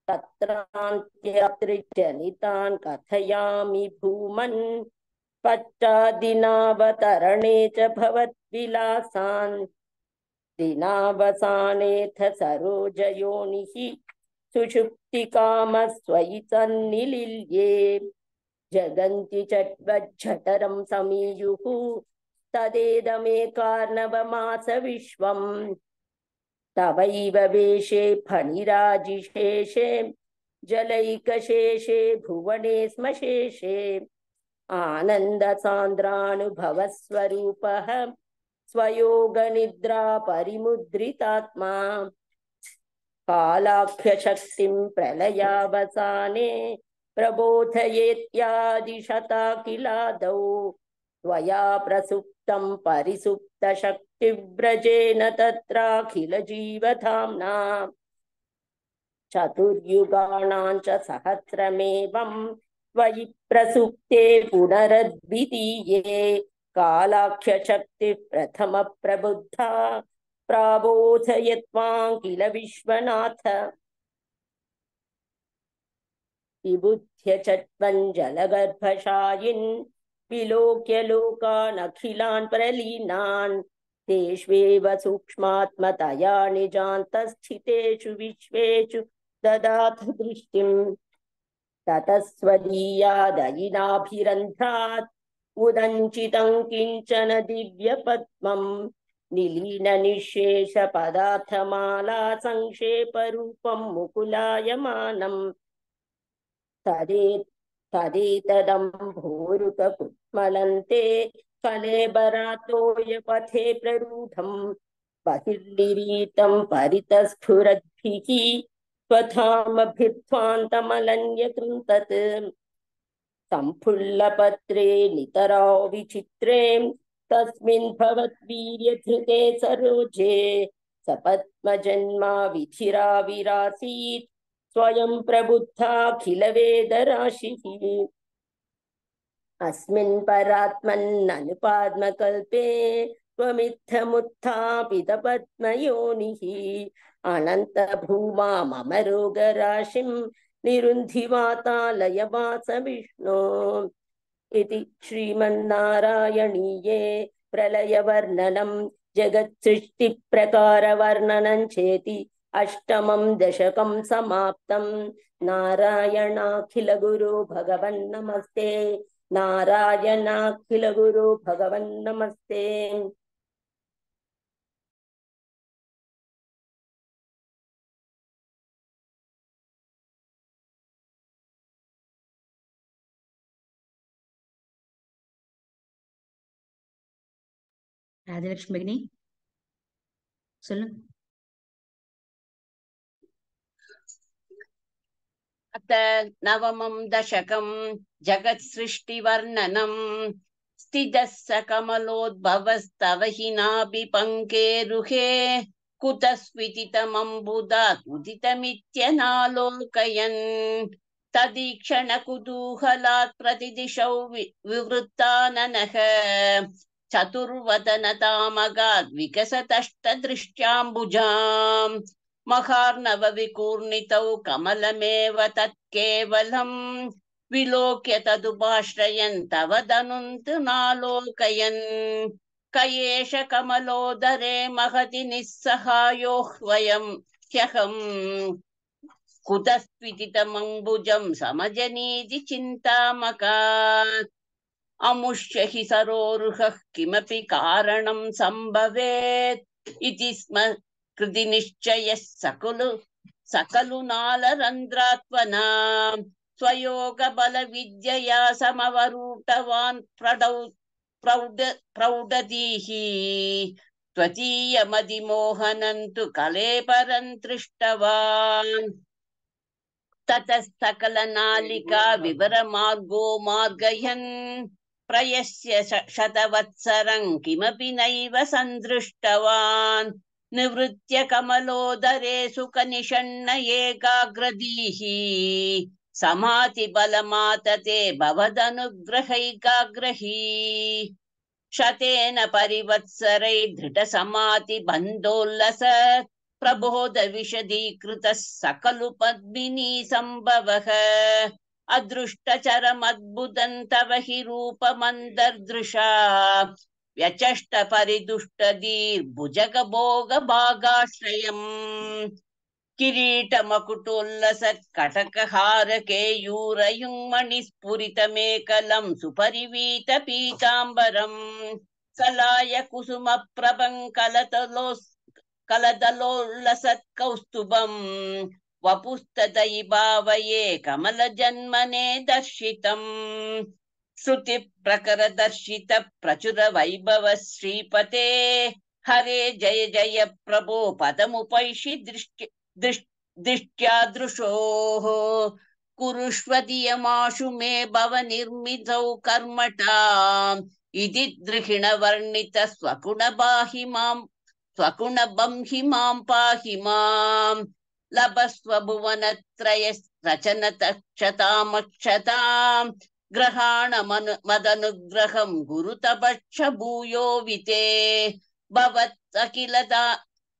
तत्रान्त्यत्रिजनितान् कथयामि भूमन् पश्चादिनावतरणे च भवद्विलासान् दिनावसानेऽथ सरोजयोनिः सुषुप्तिकामस्त्वयि सन्निलिल्ये जगन्ति चट्वज्झठरं समीयुः तदेदमेकार्णवमास विश्वम् तवैव वेशे फणिराजिशेषे जलैकशेषे भुवने स्म शेषे आनन्दसान्द्रानुभवस्वरूपः स्वयोगनिद्रा परिमुद्रितात्मा कालाख्यशक्तिं प्रलयावसाने प्रबोधयेत्यादिशताकिलादौ त्वया प्रसुप्तं परिसुप्तशक्तिव्रजेन तत्राखिलजीवधाम्ना चतुर्युगाणां च सहस्रमेवं त्वयि प्रसुप्ते पुनरद्वितीये कालाख्यशक्तिः प्रथमप्रबुद्धा प्राबोधयत्वां किल विश्वनाथ विबुध्य चट्वञ्जलगर्भशायिन् विलोक्य लोकानखिलान् प्रलीनान् तेष्वेव सूक्ष्मात्मतया निजान्तस्थितेषु विश्वेषु ददाथ दृष्टिम् ततस्वदीयादयिनाभिरन्ध्रात् उदञ्चितं किञ्चन दिव्यपद्मम् निलीननिःशेषपदार्थमाला संक्षेपरूपं मुकुलायमानम् तदेतदम्भोरुककुट्मलन्ते कलेबरातोयपथे प्ररूढं बहिर्निरीतं परितस्फुरद्भिः स्वधामभिध्वान्तमलन्यकृन्तत् सम्फुल्लपत्रे नितरा विचित्रे तस्मिन् भवद्वीर्यधृते सरोजे सपद्मजन्मा विधिराविरासीत् स्वयं प्रबुद्धाखिलवेदराशिः अस्मिन् परात्मन्ननुपाद्मकल्पे त्वमित्थमुत्थापितपद्मयोनिः अनन्तभूमा मम रोगराशिं निरुन्धि वातालयवास विष्णो इति श्रीमन्नारायणीये प्रलयवर्णनं जगत्सृष्टिप्रकारवर्णनं चेति अष्टमं दशकं समाप्तं नारायणाखिलगुरो भगवन्नमस्ते नारायणाखिलगुरो भगवन्नमस्ते ராஜலட்சுமி பகினி சொல்லுங்க. अथ नवमं दशकं जगत्सृष्टिवर्णनं स्थितः स कमलोद्भवस्तव हि नाभिपङ्केरुहे कुतस्विदितमम्बुदात् उदितमित्यनालोकयन् तदीक्षणकुतूहलात् प्रतिदिशौ विवृत्ताननः चतुर्वदनतामगाद् विकसतष्टदृष्ट्याम्बुजाम् महार्णवविकूर्णितौ कमलमेव तत्केवलं विलोक्य तदुपाश्रयन् तव दनुन्तु नालोकयन् क एष कमलोदरे महति निस्सहायोह्वयं ह्यहम् कुतस्त्विदितमम्बुजं समजनीति चिन्तामकात् अमुष्य हि सरोरुहः किमपि कारणं सम्भवेत् इति स्म कृति निश्चयः सकलु नालरन्ध्रात्मना स्वयोगबलविद्यया समवरूढवान् प्रौढधीः त्वचीयमदिमोहनं तु कलेपरं दृष्टवान् ततः सकलनालिका विवरमार्गो मार्गयन् प्रयस्य शतवत्सरं किमपि नैव सन्दृष्टवान् निवृत्य कमलोदरे सुखनिषण्ण एकाग्रदीः समाधिबलमातते भवदनुग्रहैकाग्रही शतेन परिवत्सरैर्धृतसमाधिबन्धोल्लस प्रबोधविशदीकृतः सकलु पद्मिनी सम्भवः अदृष्टचरमद्भुतं तव हि रूपमन्तर्दृशा व्यचष्ट परिदुष्टदीर्भुजगभोगभागाश्रयम् किरीटमकुटोल्लस कटकहार केयूरयुङ्मणिस्फुरितमेकलं सुपरिवीत पीताम्बरम् कलाय कुसुमप्रभं कलदलोल्लसत्कौस्तुभम् वपुस्तदयि भावये कमलजन्मने दर्शितम् श्रुतिप्रकरदर्शित प्रचुर वैभव श्रीपते हरे जय जय प्रभो पदमुपैषि दृष्ट्या दृशोः कुरुष्वदियमाशु मे भव निर्मितौ कर्मटाम् इति दृहिणवर्णित स्वकुणबं हि मां पाहि माम् लभस्व भुवनत्रय रचनतक्षतामक्षताम् ग्रहाण मदनुग्रहं गुरुतपक्ष भूयो विते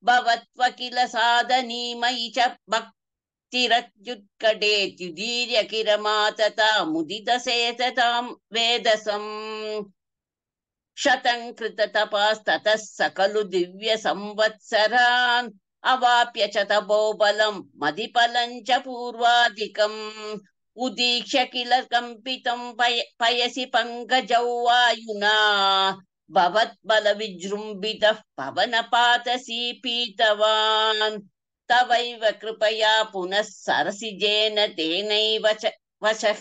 भवत्वकिल साधनीमयि च भक्तिरत्युत्कटेत्युदीर्य किरमातता मुदितसेततां वेदसम् शतं कृततपास्ततः सकलु दिव्य संवत्सरान् अवाप्य च तपोबलं मदिफलं च पूर्वाधिकम् उदीक्ष्य किल कम्पितं पयसि पङ्कजौ वायुना भवत्बल विजृम्भितः पवनपातसी पीतवान् तवैव कृपया पुनः सरसिजेन तेनैव वशः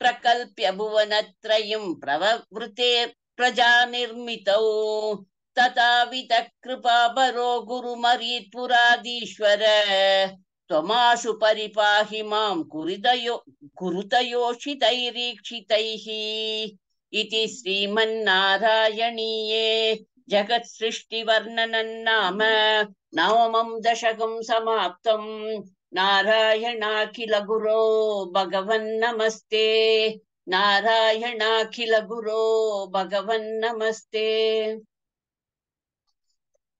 प्रकल्प्य भुवनत्रयं प्रववृते प्रजा निर्मितौ तथा वितकृपाबरो गुरुमरीत्पुराधीश्वर त्वमाशु परिपाहि मां कुरुतयोषितैरीक्षितैः इति श्रीमन्नारायणीये जगत्सृष्टिवर्णनं नाम नवमं दशकं समाप्तम् नारायणाखिल गुरो भगवन्नमस्ते नारायणाखिल गुरो भगवन्नमस्ते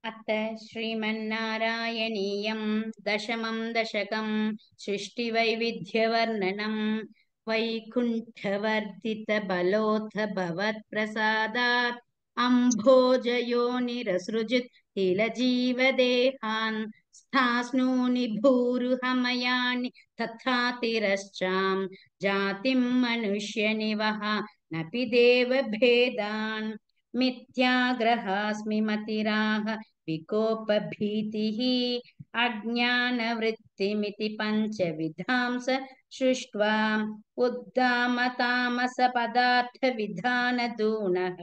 अथ श्रीमन्नारायणीयं दशमं दशकं सृष्टिवैविध्यवर्णनम् वैकुण्ठवर्धितबलोऽथ भवत्प्रसादात् अम्भोजयोनिरसृजित् किल स्थास्नूनि भूरुहमयानि तथा तिरश्चां जातिं मनुष्यनिवह नपि देवभेदान् मिथ्याग्रहास्मि मतिराह विकोपभीतिः अज्ञानवृत्तिमिति पञ्चविधां स सृष्ट्वा उद्दामतामसपदार्थविधानदूनः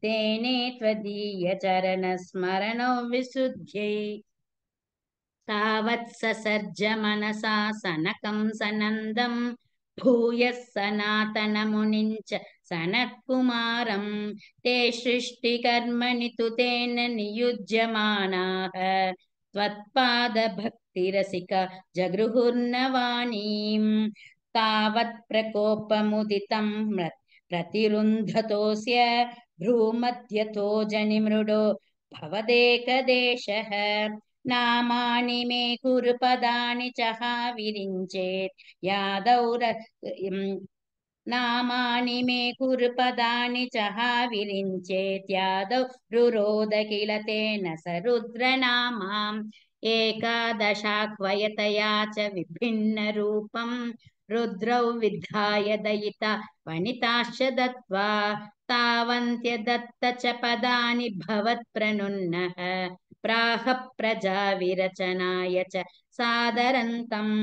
तेने त्वदीयचरणस्मरणो विशुद्ध्यै तावत् ससर्ज मनसा सनकं सनन्दं भूयः सनातनमुनिं च सनत्कुमारं ते सृष्टिकर्मणि तु तेन नियुज्यमानाः त्वत्पादभक्तिरसिका जगृहुर्नवानीं तावत् प्रकोपमुदितं प्रतिरुन्धतोऽस्य भ्रूमध्यतो जनिमृडो भवदेकदेशः नामानि मे कुरुपदानि च विरिञ्चेत् यादौ नामानि मे कुरुपदानि च विरिञ्चेत् यादौ रुरोद किल तेन स रुद्रनामाम् एकादशाह्वयतया च विभिन्नरूपं रुद्रौ विद्धाय दयिता वनिताश्च दत्त्वा तावन्त्यदत्त च पदानि भवत्प्रणुन्नः प्राह प्रजा विरचनाय च सादरन्तम्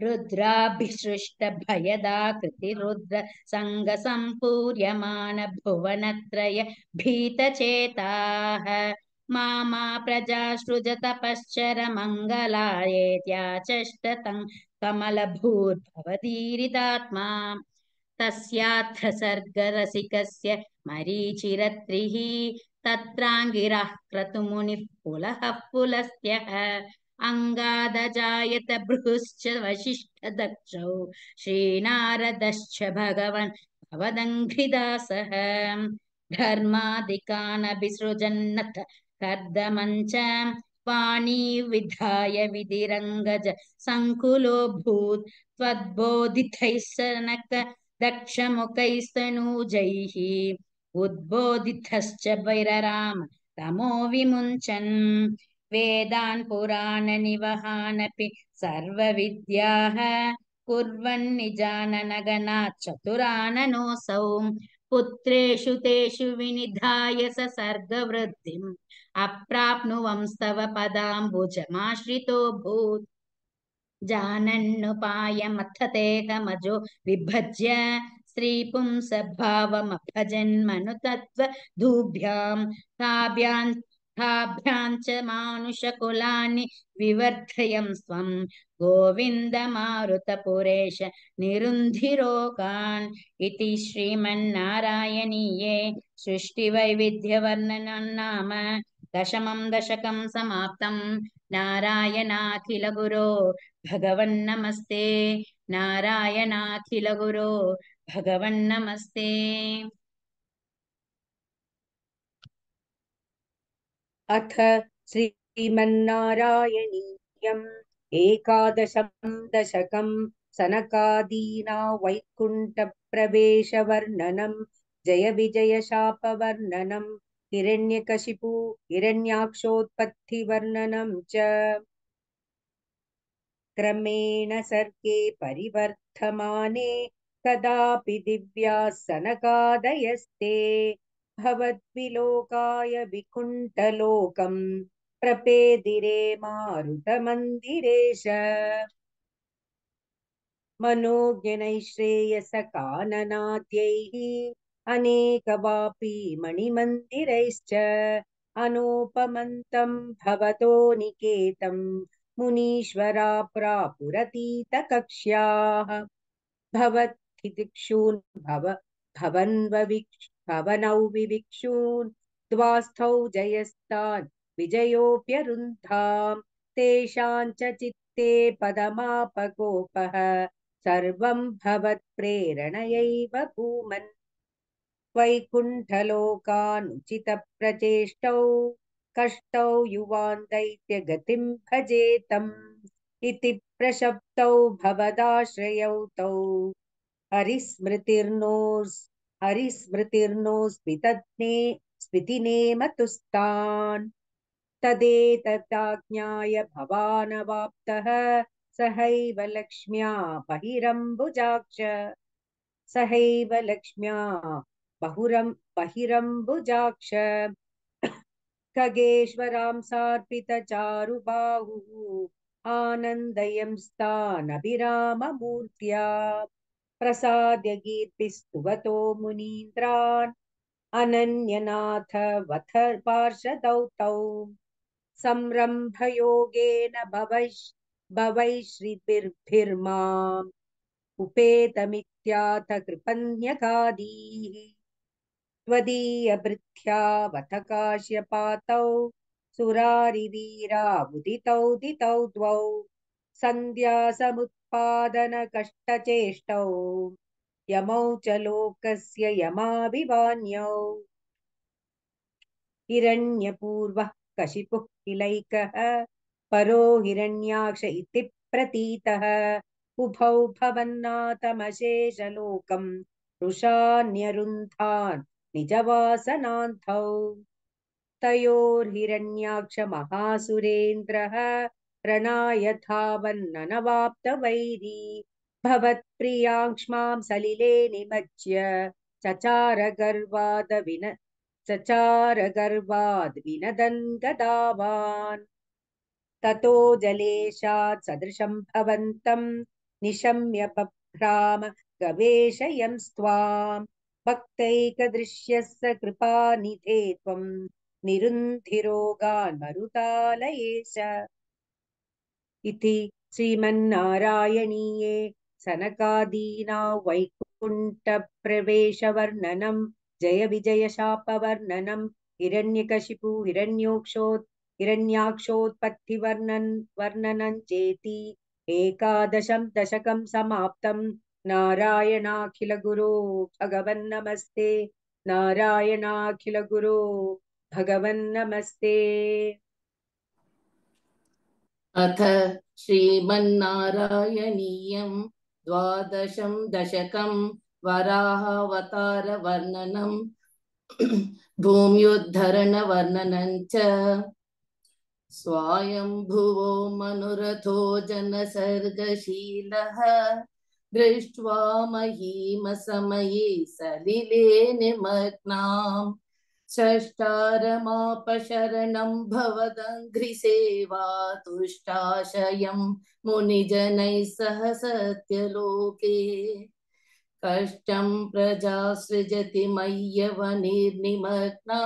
रुद्राभिसृष्टभयदाकृतिरुद्र सङ्गसम्पूर्यमान भुवनत्रय भीतचेताः मा प्रजासृजतपश्चरमङ्गलायेत्याचष्टतं कमलभूर्भवदीरिदात्मा तस्यात्र सर्गरसिकस्य मरीचिरत्रिः तत्राङ्गिरः क्रतुमुनिः पुलः पुलस्त्यः अङ्गादजायत भृगुश्च वसिष्ठदक्षौ श्रीनारदश्च भगवन् भवदङ्घ्रिदासः धर्मादिकानभिसृजन्नथ कर्दमञ्च वाणी विधाय विधिरङ्गज सङ्कुलोऽभूत् त्वद्बोधितैः सनक दक्षमुखैस्तनूजैः उद्बोधितश्च वैरराम तमो विमुञ्चन् वेदान् पुराणनिवहानपि सर्वविद्याः कुर्वन्निजाननगणात् चतुराननोऽसौ पुत्रेषु तेषु विनिधाय स सर्गवृद्धिम् अप्राप्नुवंस्तव पदाम्बुजमाश्रितोऽभूत् जानन्नुपायमथ तेहमजो विभज्य स्त्रीपुंसभावमभजन्मनुतत्त्वधूभ्यां ताभ्यां च मानुषकुलानि विवर्धयं स्वं गोविन्दमारुतपुरेश निरुन्धिरोगान् इति श्रीमन्नारायणीये सृष्टिवैविध्यवर्णनं नाम दशमं दशकं समाप्तं नारायणाखिलगुरो भगवन्नमस्ते नारायणाखिलगुरो भगवन्नमस्ते अथ श्रीमन्नारायणीयम् एकादशं दशकं सनकादीना वैकुण्ठप्रवेशवर्णनं जय विजयशापवर्णनं हिरण्यकशिपु हिरण्याक्षोत्पत्तिवर्णनं च क्रमेण सर्गे परिवर्धमाने कदापि दिव्याः सनकादयस्ते भवद्विलोकाय विकुण्ठलोकं प्रपेदिरे मारुतमन्दिरेश मनोज्ञनैश्रेयसकाननाद्यैः अनेकवापी मणिमन्दिरैश्च अनूपमन्तं भवतो निकेतं मुनीश्वरा प्रापुरतीतकक्ष्याः भवद्धिदिक्षून् भवनौ विविक्षून् द्वास्थौ जयस्तान् विजयोऽप्यरुन्धाम् तेषां च चित्ते पदमापकोपः सर्वं भवत्प्रेरणयैव भूमन् वैकुण्ठलोकानुचितप्रचेष्टौ कष्टौ युवान् दैत्यगतिं भजेतम् इति प्रशप्तौ भवदाश्रयौ तौ हरिस्मृतिर्नोस्मितिनेमतुस्तान् तदेतदाज्ञाय भवानवाप्तः सहैव लक्ष्म्या बहिरम्बुजाक्ष खगेश्वरां सार्पितचारुबाहुः आनन्दयंस्तानभिराममूर्त्या प्रसाद्य गीर्भिस्तुवतो मुनीन्द्रान् अनन्यनाथ वथ पार्षदौ तौ संरम्भयोगेन भवैश्रीभिर्माम् उपेतमित्याथ कृपन्यकादीः त्वदीयभृत्यावथ काश्यपातौ सुरारिवीरावुदितौ दितौ द्वौ सन्ध्यासमुत्पादनकष्टचेष्टौ यमौ च लोकस्य यमाभिवान्यौ हिरण्यपूर्वः कशिपुः किलैकः परो हिरण्याक्ष इति प्रतीतः उभौ भवन्नाथमशेषलोकं रुषान्यरुन्धान् निजवासनान्थौ तयोर्हिरण्याक्ष महासुरेन्द्रः रणाय धावन्ननवाप्तवैरी भवत्प्रियाक्ष्मां सलिले निमज्य चचार गर्वाद् गदावान् ततो जलेशात् सदृशं भवन्तं निशम्य बभ्राम गवेशयंस्त्वाम् भक्तैकदृश्यः स कृपानिधे त्वम् निरुन्धिरोगान् मरुतालयेश इति श्रीमन्नारायणीये सनकादीना वैकुण्ठप्रवेशवर्णनं जय विजयशापवर्णनं हिरण्यकशिपु हिरण्याक्षोत्पत्तिवर्णनं चेति एकादशं दशकं समाप्तं नारायणाखिलगुरो भगवन्नमस्ते नारायणाखिलगुरो भगवन्नमस्ते अथ श्रीमन्नारायणीयं द्वादशं दशकं वराहावतारवर्णनं भूम्युद्धरणवर्णनं च स्वायम्भुवो मनुरथो जनसर्गशीलः दृष्ट्वा महीमसमये सलिले निमग्नाम् षष्ठारमापशरणं भवदङ्घ्रिसेवा तुष्टाशयं मुनिजनैः सह सत्यलोके कष्टं प्रजा सृजति मय्यवनिर्निमग्ना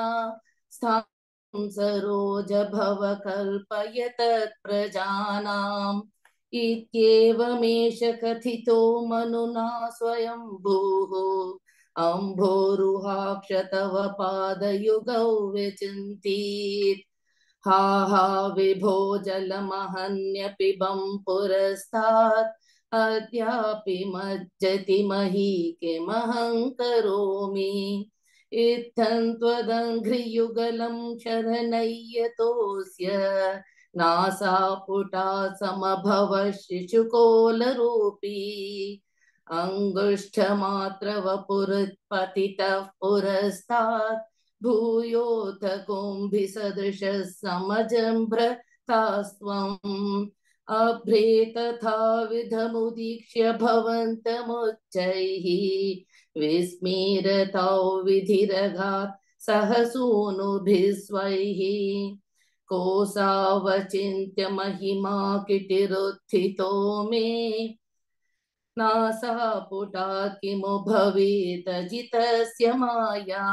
स्थां सरोज भव कल्पय तत्प्रजानाम् इत्येवमेष कथितो मनुना स्वयंभूः अम्भोरुहाक्ष तव पादयुगौ व्यचिन्तीत् हा हा विभो जलमहन्यपिबं पुरस्तात् अद्यापि मज्जति मही किमहं करोमि इत्थं त्वदङ्घ्रियुगलं शरणय्यतोऽस्य नासापुटा समभव शिशुकोलरूपी अङ्गुष्ठमात्रवपुरुत्पतितः पुरस्तात् भूयोऽथ कुम्भिसदृशः समजम्भ्रतास्त्वम् अभ्रे तथा विधमुदीक्ष्य भवन्तमुच्चैः विस्मीरतौ विधिरगात् सह सूनुभिः स्वैः कोसावचिन्त्य महिमा किटिरुत्थितो मे नासापुटा किमु भवेत् जितस्य माया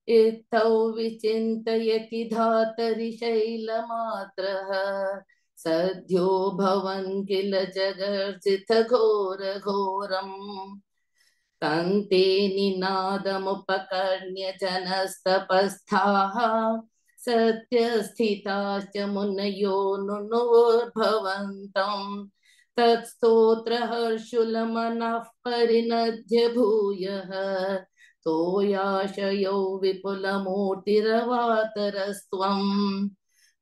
इत्थौ विचिन्तयति धातरि शैलमात्रः सद्यो भवन् किल जगर्जित घोरघोरम् तन्ते निनादमुपकर्ण्य जनस्तपस्थाः सत्यस्थिताश्च मुनयो नुनुर्भवन्तम् तत्स्तोत्रहर्षुलमनः परिनद्य भूयः तोयाशयो विपुलमूर्तिरवातरस्त्वम्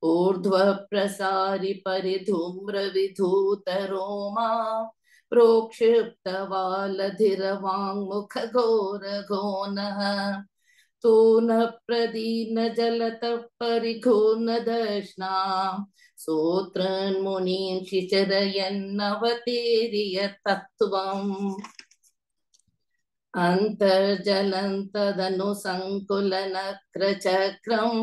ऊर्ध्वप्रसारि परिधूम्रविधूतरोमा प्रोक्षिप्तवालधिरवाङ्मुखघोरघोनः तून प्रदीन जलतः परिघूर्णदर्शना सूत्रन्मुनीन् शिचरयन्नवतीर्य तत्त्वम् अन्तर्जलन्तदनुसङ्कुलनक्रचक्रम्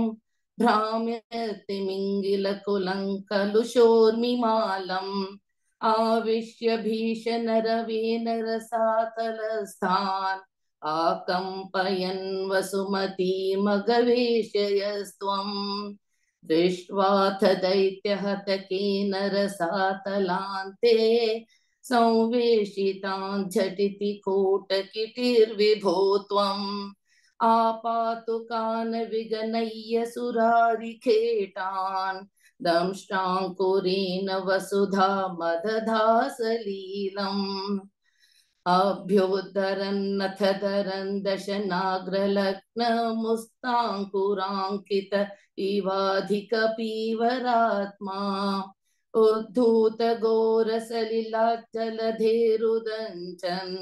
भ्राम्यतिमिङ्गिलकुलं कलुषोर्मिमालम् आविश्य भीषणरवेन रसातलस्थान् आकम्पयन् वसुमतीमगवेशयस्त्वम् दृष्ट्वाथ दैत्यहतकेन रसातलान्ते संवेशितान् झटिति कूटकिटिर्विभो त्वम् आपातुकान् विगणय्य सुरारिखेटान् दंष्ट्राङ्कुरेण वसुधा मदधासलीलम् अभ्युद्धरन्नथ धरन् दशनाग्रलग्नमुस्ताङ्कुराङ्कित इवाधिकपीवरात्मा उद्धूत घोरसलिलाज्जलधेरुदञ्चन्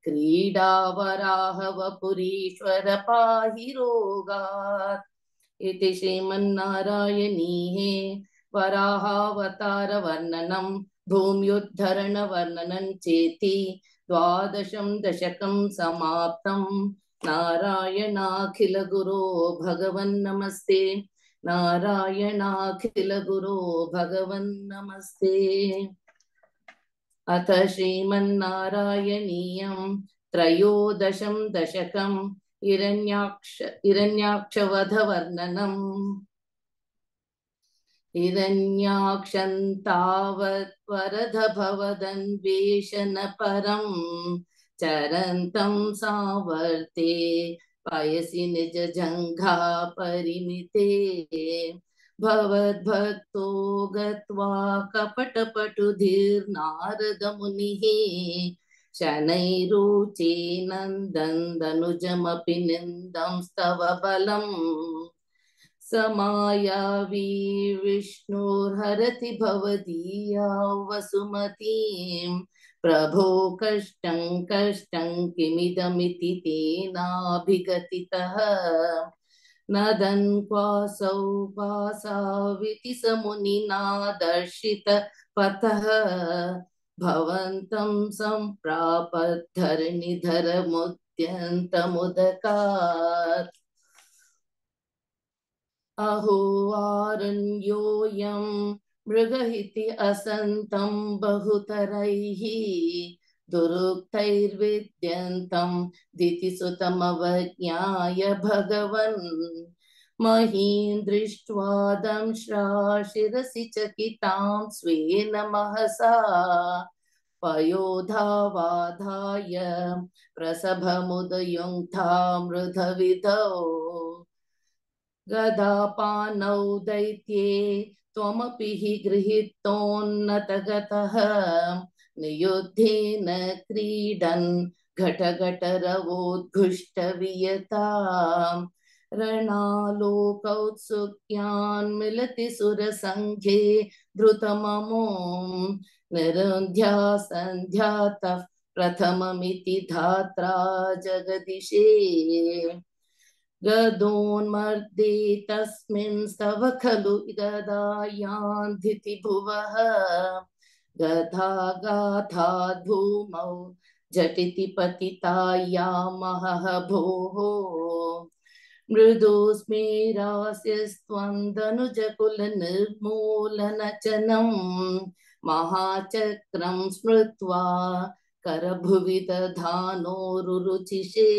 क्रीडावराहवपुरीश्वर पाहि रोगात् इति श्रीमन्नारायणीये वराहावतारवर्णनं भूम्युद्धरणवर्णनं चेति द्वादशं दशकं समाप्तं नारायणाखिलगुरो भगवन्नमस्ते नारायणाखिलगुरो भगवन्नमस्ते अथ श्रीमन्नारायणीयं त्रयोदशं दशकं हिरण्याक्षवधवर्णनम्। हिरण्याक्षं तावत् वरद भवदन्वेषण परं चरन्तं सावर्ते पयसि निज जङ्घा परिमिते भवद्भक्तो गत्वा कपटपटुधिर्नारदमुनिः शनैरुचे नन्दन्दनुजमपि निन्दं स्तव बलम् समायावी विष्णुर्हरति भवदीया वसुमतीं प्रभो कष्टं कष्टं किमिदमिति तेनाभिगतितः नदन् क्वासौ पासाविति स मुनिना दर्शित पथः भवन्तं सम्प्रापद्धरणिधरमुद्यन्तमुदकात् अहो आरण्योऽयं मृगहिति असन्तं बहुतरैः दुरुक्तैर्विद्यन्तं दितिसुतमवज्ञाय भगवन् महीं दृष्ट्वा दंश्राशिरसि चकितां स्वेन महसा पयोधावाधाय प्रसभमुदयुङ्क्ता मृधविधौ गदापानौ दैत्ये त्वमपि हि गृहीतोन्नतगतः नियुद्धेन क्रीडन् घटघटरवोद्घुष्टवियताम् रणालोकौत्सुक्यान् मिलति सुरसङ्घे द्रुतममुं निरुन्ध्या सन्ध्यातः प्रथममिति धात्रा जगदिशे गदोन्मर्दे तस्मिन् स्तव खलु गदायान्धिति भुवः गदागाथाद् भूमौ झटिति पतितायामहः भोः मृदुस्मेरास्यस्त्वं धनुजकुलनिर्मूलनचनं महाचक्रं स्मृत्वा करभुवि दधानोरुरुचिषे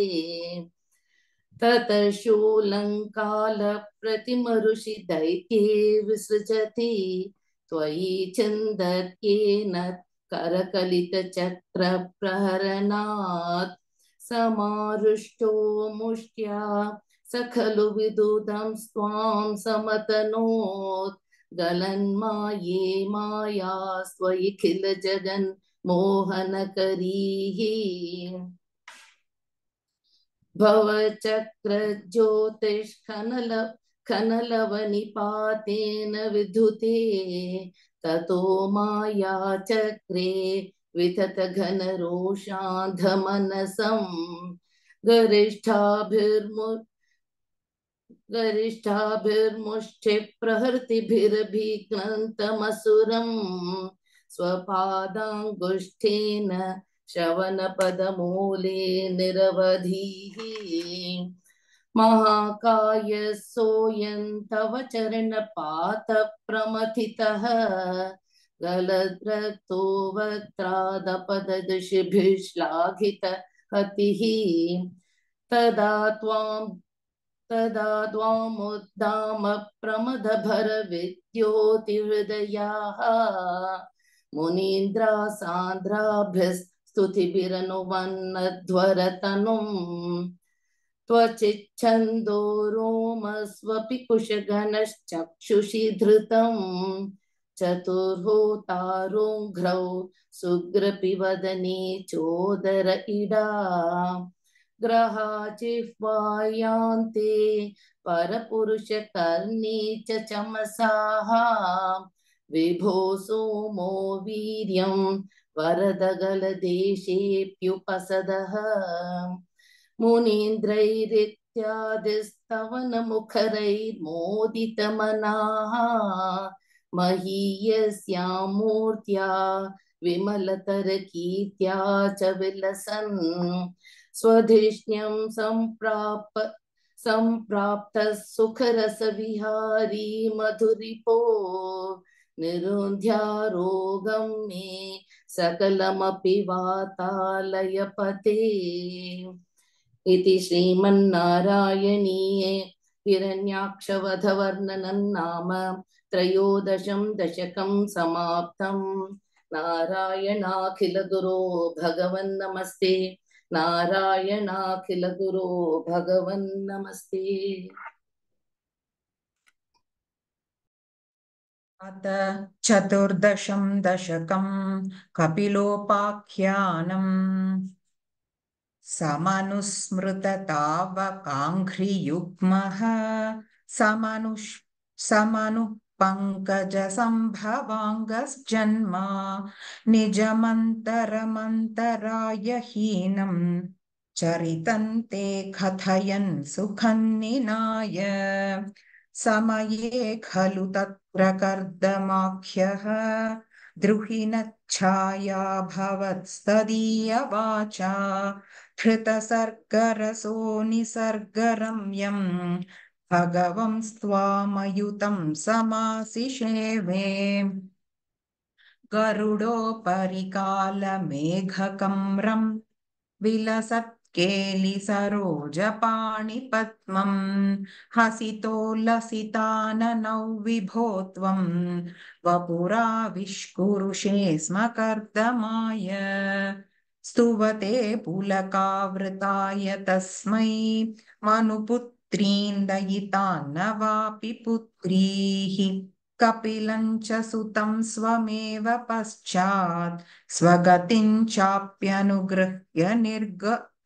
ततः शूलङ्कालप्रतिमऋषि दैत्ये विसृजति त्वयि छिन्दत्येन करकलितचक्रप्रहरणात् समारुष्टो मुष्ट्या स खलु विदुदं स्वां समतनोत् गलन्माये माया स्वयि खिल जगन् मोहनकरीः भवचक्रज्योतिष्खनलवनिपातेन विधुते ततो माया चक्रे वितत घनरोषान्धमनसं गरिष्ठाभिर्मुष्टिप्रहृतिभिरभिघ्नन्तमसुरं स्वपादाङ्गुष्ठेन श्रवणपदमूले निरवधिः महाकाय सोऽयं तव चरणपातप्रमथितः गलद्रक्तो वक्त्रादपददृशिभिः श्लाघित हतिः तदा त्वामुद्दाम प्रमदभरविद्योतिहृदयाः मुनीन्द्रा सान्द्राभ्यस्तुतिभिरनुवन्नध्वरतनुं त्वचिच्छन्दो रोमस्वपि कुशघनश्चक्षुषि धृतं चतुर्होतारोघ्रौ सुग्रपि वदने चोदर इडा ग्रहाजिह्वायान्ते परपुरुषकर्णे च चमसाः विभो सोमो वीर्यं वरदगलदेशेऽप्युपसदः मुनीन्द्रैरित्यादिस्तवनमुखरैर्मोदितमनाः महीयस्यां मूर्त्या विमलतरकीर्त्या च विलसन् स्वधिष्ण्यं सम्प्राप्तः सुखरसविहारी मधुरिपो निरुन्ध्यारोगं मे सकलमपि वातालयपते इति श्रीमन्नारायणीये हिरण्याक्षवधवर्णनं नाम त्रयोदशं दशकं समाप्तम्। नारायणाखिलगुरो भगवन् नमस्ते। नारायणाखिलगुरो भगवन् नमस्ते। अथ चतुर्दशं दशकं कपिलोपाख्यानम्। समनुस्मृततावकाङ्घ्रियुग्मः समनुः पङ्कजसम्भवाङ्गस्जन्मा निजमन्तरमन्तरायहीनं चरितं ते कथयन् सुखं निनाय समये खलु तत्र कर्दमाख्यः द्रुहिणच्छाया भवत्स्तदीयवाचा धृतसर्गरसो निसर्गरम्यं भगवंस्त्वामयुतं समासिषेवे गरुडोपरि कालमेघकम्रं विलसत्केलिसरोजपाणिपद्मं हसितो लसिताननौ विभो त्वं वपुराविष्कुरुषे स्म कर्दमाय स्तुवते पुलकावृताय तस्मै मनुपुत्रीन्दयितान्न वापि पुत्रीः कपिलं च सुतं स्वमेव पश्चात् स्वगतिं चाप्यनुगृह्य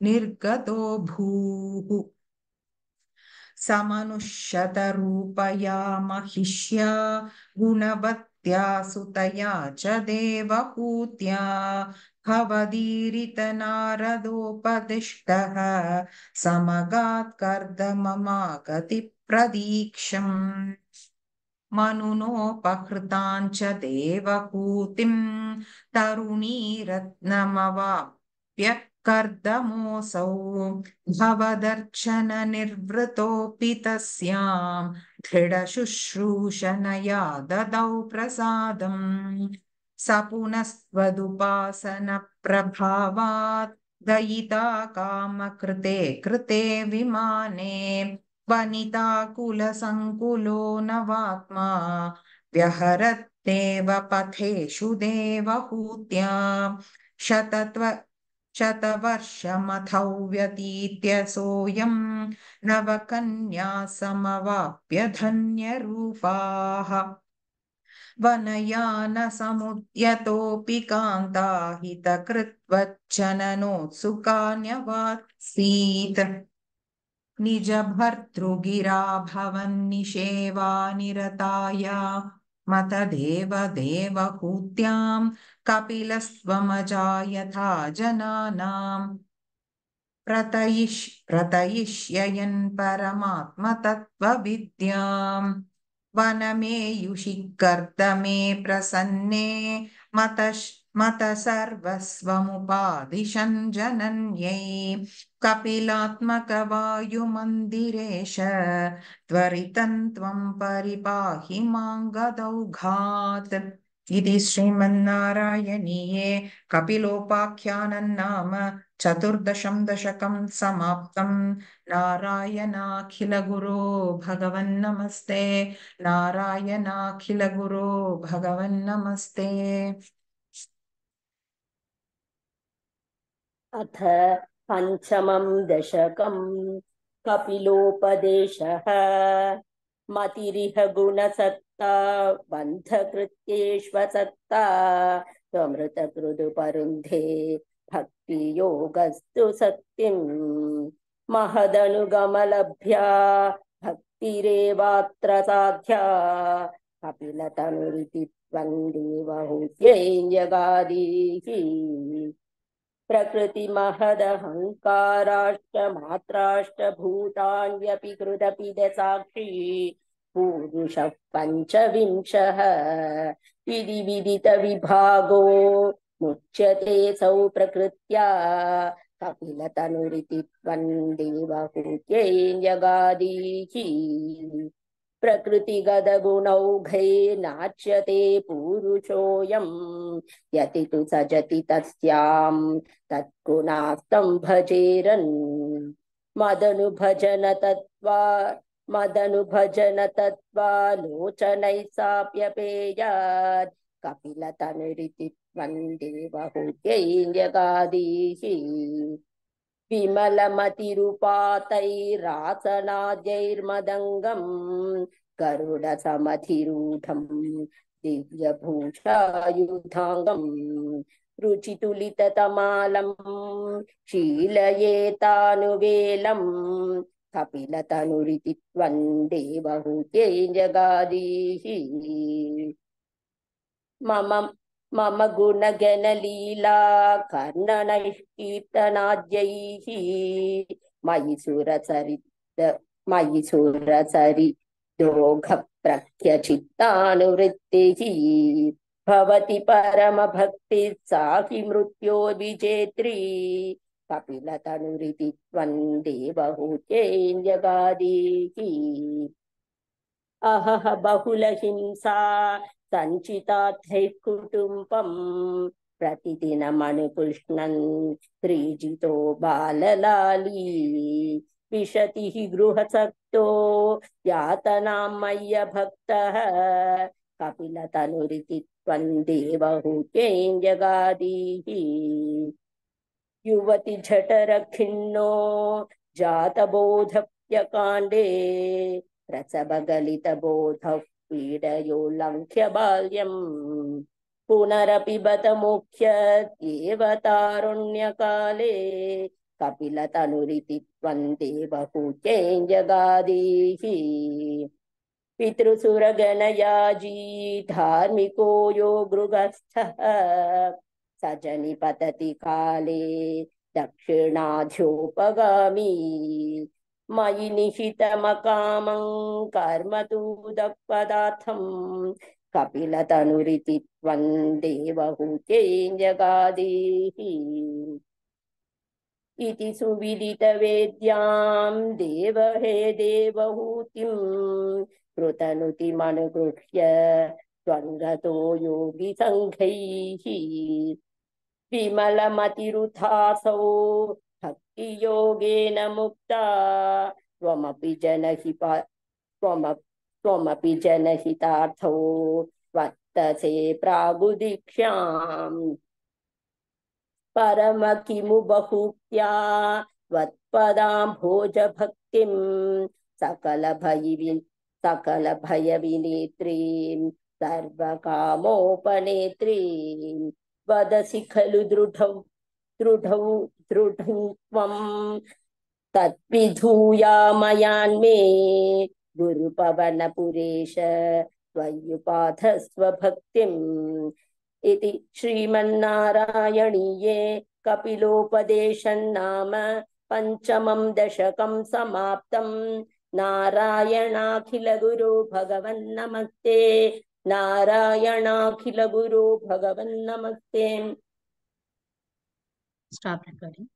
निर्गतो भूः समनुष्यतरूपया महिष्या गुणवत्या सुतया च देवहूत्या भवदीरितनारदोपदिष्टः समगात् कर्दममागतिप्रदीक्षम् मनुनोपहृतां च देवहूतिं तरुणीरत्नमवाप्य कर्दमोऽसौ भवदर्चननिर्वृतोऽपि तस्यां दृढशुश्रूषणया ददौ प्रसादम् स पुनस्त्वदुपासनप्रभावात् दयिता कामकृते कृते विमाने वनिताकुलसङ्कुलो नवात्मा व्यहरत्तेव पथेषु देवहूत्या शतवर्षमथौ व्यतीत्य सोऽयं नवकन्या समवाप्य धन्यरूपाः वनयानसमुद्यतोऽपि कान्ताहितकृत्वच्चननोत्सुकान्यवात्सीत् निजभर्तृगिरा भवन्निषेवा निरताया मतदेव देवहूत्यां कपिलस्त्वमजायथा जनानां प्रतयिष्ययन् परमात्मतत्त्वविद्यां वनमेयुषि कर्दमे प्रसन्ने मत सर्वस्वमुपादिशन् जनन्यै कपिलात्मकवायुमन्दिरेश त्वरितं त्वं परिपाहि मां गदौघात् इति श्रीमन्नारायणीये कपिलोपाख्यानं नाम चतुर्दशं दशकं समाप्तं। नारायणाखिलगुरो भगवन्नमस्ते। नारायणाखिलगुरो भगवन्नमस्ते। अथ पञ्चमं दशकं कपिलोपदेशः मतिरिह गुणसत्ता बन्धकृत्येष्वसत्ता त्वमृतकृदुपरुन्धे भक्तियोगस्तु सत्यं महदनुगमलभ्या भक्तिरेवात्र साध्या कपिलतनुरिति त्वं देवहूत्यैर्यगादीः प्रकृति महदहंकाराश्च मात्राश्च भूतान्यपि कृदपि साक्षी पुरुषः पञ्चविंशः इति विदित विभागो मुच्यते सौ प्रकृत्या कपिलतनुरिति त्वं देवहूत्यैर्यगादीः प्रकृतिगतगुणौघैर्नाच्यते पूरुषोऽयं यति तु सजति तस्यां तद्गुणास्तं भजेरन् मदनुभजन तत्त्वालोचनैः साप्यपेयात् कपिलतनुरिति वन्दे बहुत्यैर्यगादीः विमलमतिरुपातैरासनाद्यैर्मदङ्गम् गरुडसमधिरूढं दिव्यभूषायुधाङ्गम् रुचितुलिततमालं शीलयेतानुवेलं कपिलतनुरिति वन्दे बहुत्यैर्यगादीः मम गुणगणलीला कर्णनैष्कीर्तनाद्यैः मयि सुरसरिदोघप्रख्यचित्तानुवृत्तिः भवति परमभक्तिः सा हि मृत्योर्विजेत्री कपिलतनुरिति वन्दे बहुत्यैर्यगादीः अहह बहुलहिंसा सञ्चितार्थैः कुटुम्बं प्रतिदिनमनुपुष्णन् त्रिजितो बाललाली विशतिः गृहसक्तो यातनां मय्यभक्तः कपिलतनुरिति वन्दे बहुत्यैर्यगादीः युवति झठरखिन्नो जातबोधप्यकाण्डे प्रसवगलितबोधः पीडयोल्लङ्घ्य बाल्यम् पुनरपि बत मुख्यत्येव तारुण्यकाले कपिलतनुरिति वन्दे बहुत्यैर्यगादीः पितृसुरगणयाजी धार्मिको यो गृहस्थः सजनि पतति काले दक्षिणाध्योपगामी मयि निहितमकामं कर्म तु दक्पदार्थं कपिलतनुरिति वन्दे बहुत्यैर्यगादीः इति सुविदितवेद्यां देवहे देवहूतिं कृतनुतिमनुगृह्य त्वङ्गतो योगिसङ्घैः विमलमतिरुथासौ भक्तियोगेन मुक्ता त्वमपि जनहितार्थो वर्तसे प्रागुदीक्ष्याम् परम किमु बहुक्त्या त्वत्पदाम्भोजभक्तिं सकलभयविनेत्रीं सर्वकामोपनेत्रीं वदसि खलु दृढं त्वं तद्विधूयामयान्मे गुरुपवनपुरेश त्वय्युपाधस्व भक्तिम् इति श्रीमन्नारायणीये कपिलोपदेशन्नाम पञ्चमं दशकं समाप्तं। नारायणाखिलगुरो भगवन्नमस्ते, नारायणाखिलगुरो भगवन्नमस्ते। Stop recording.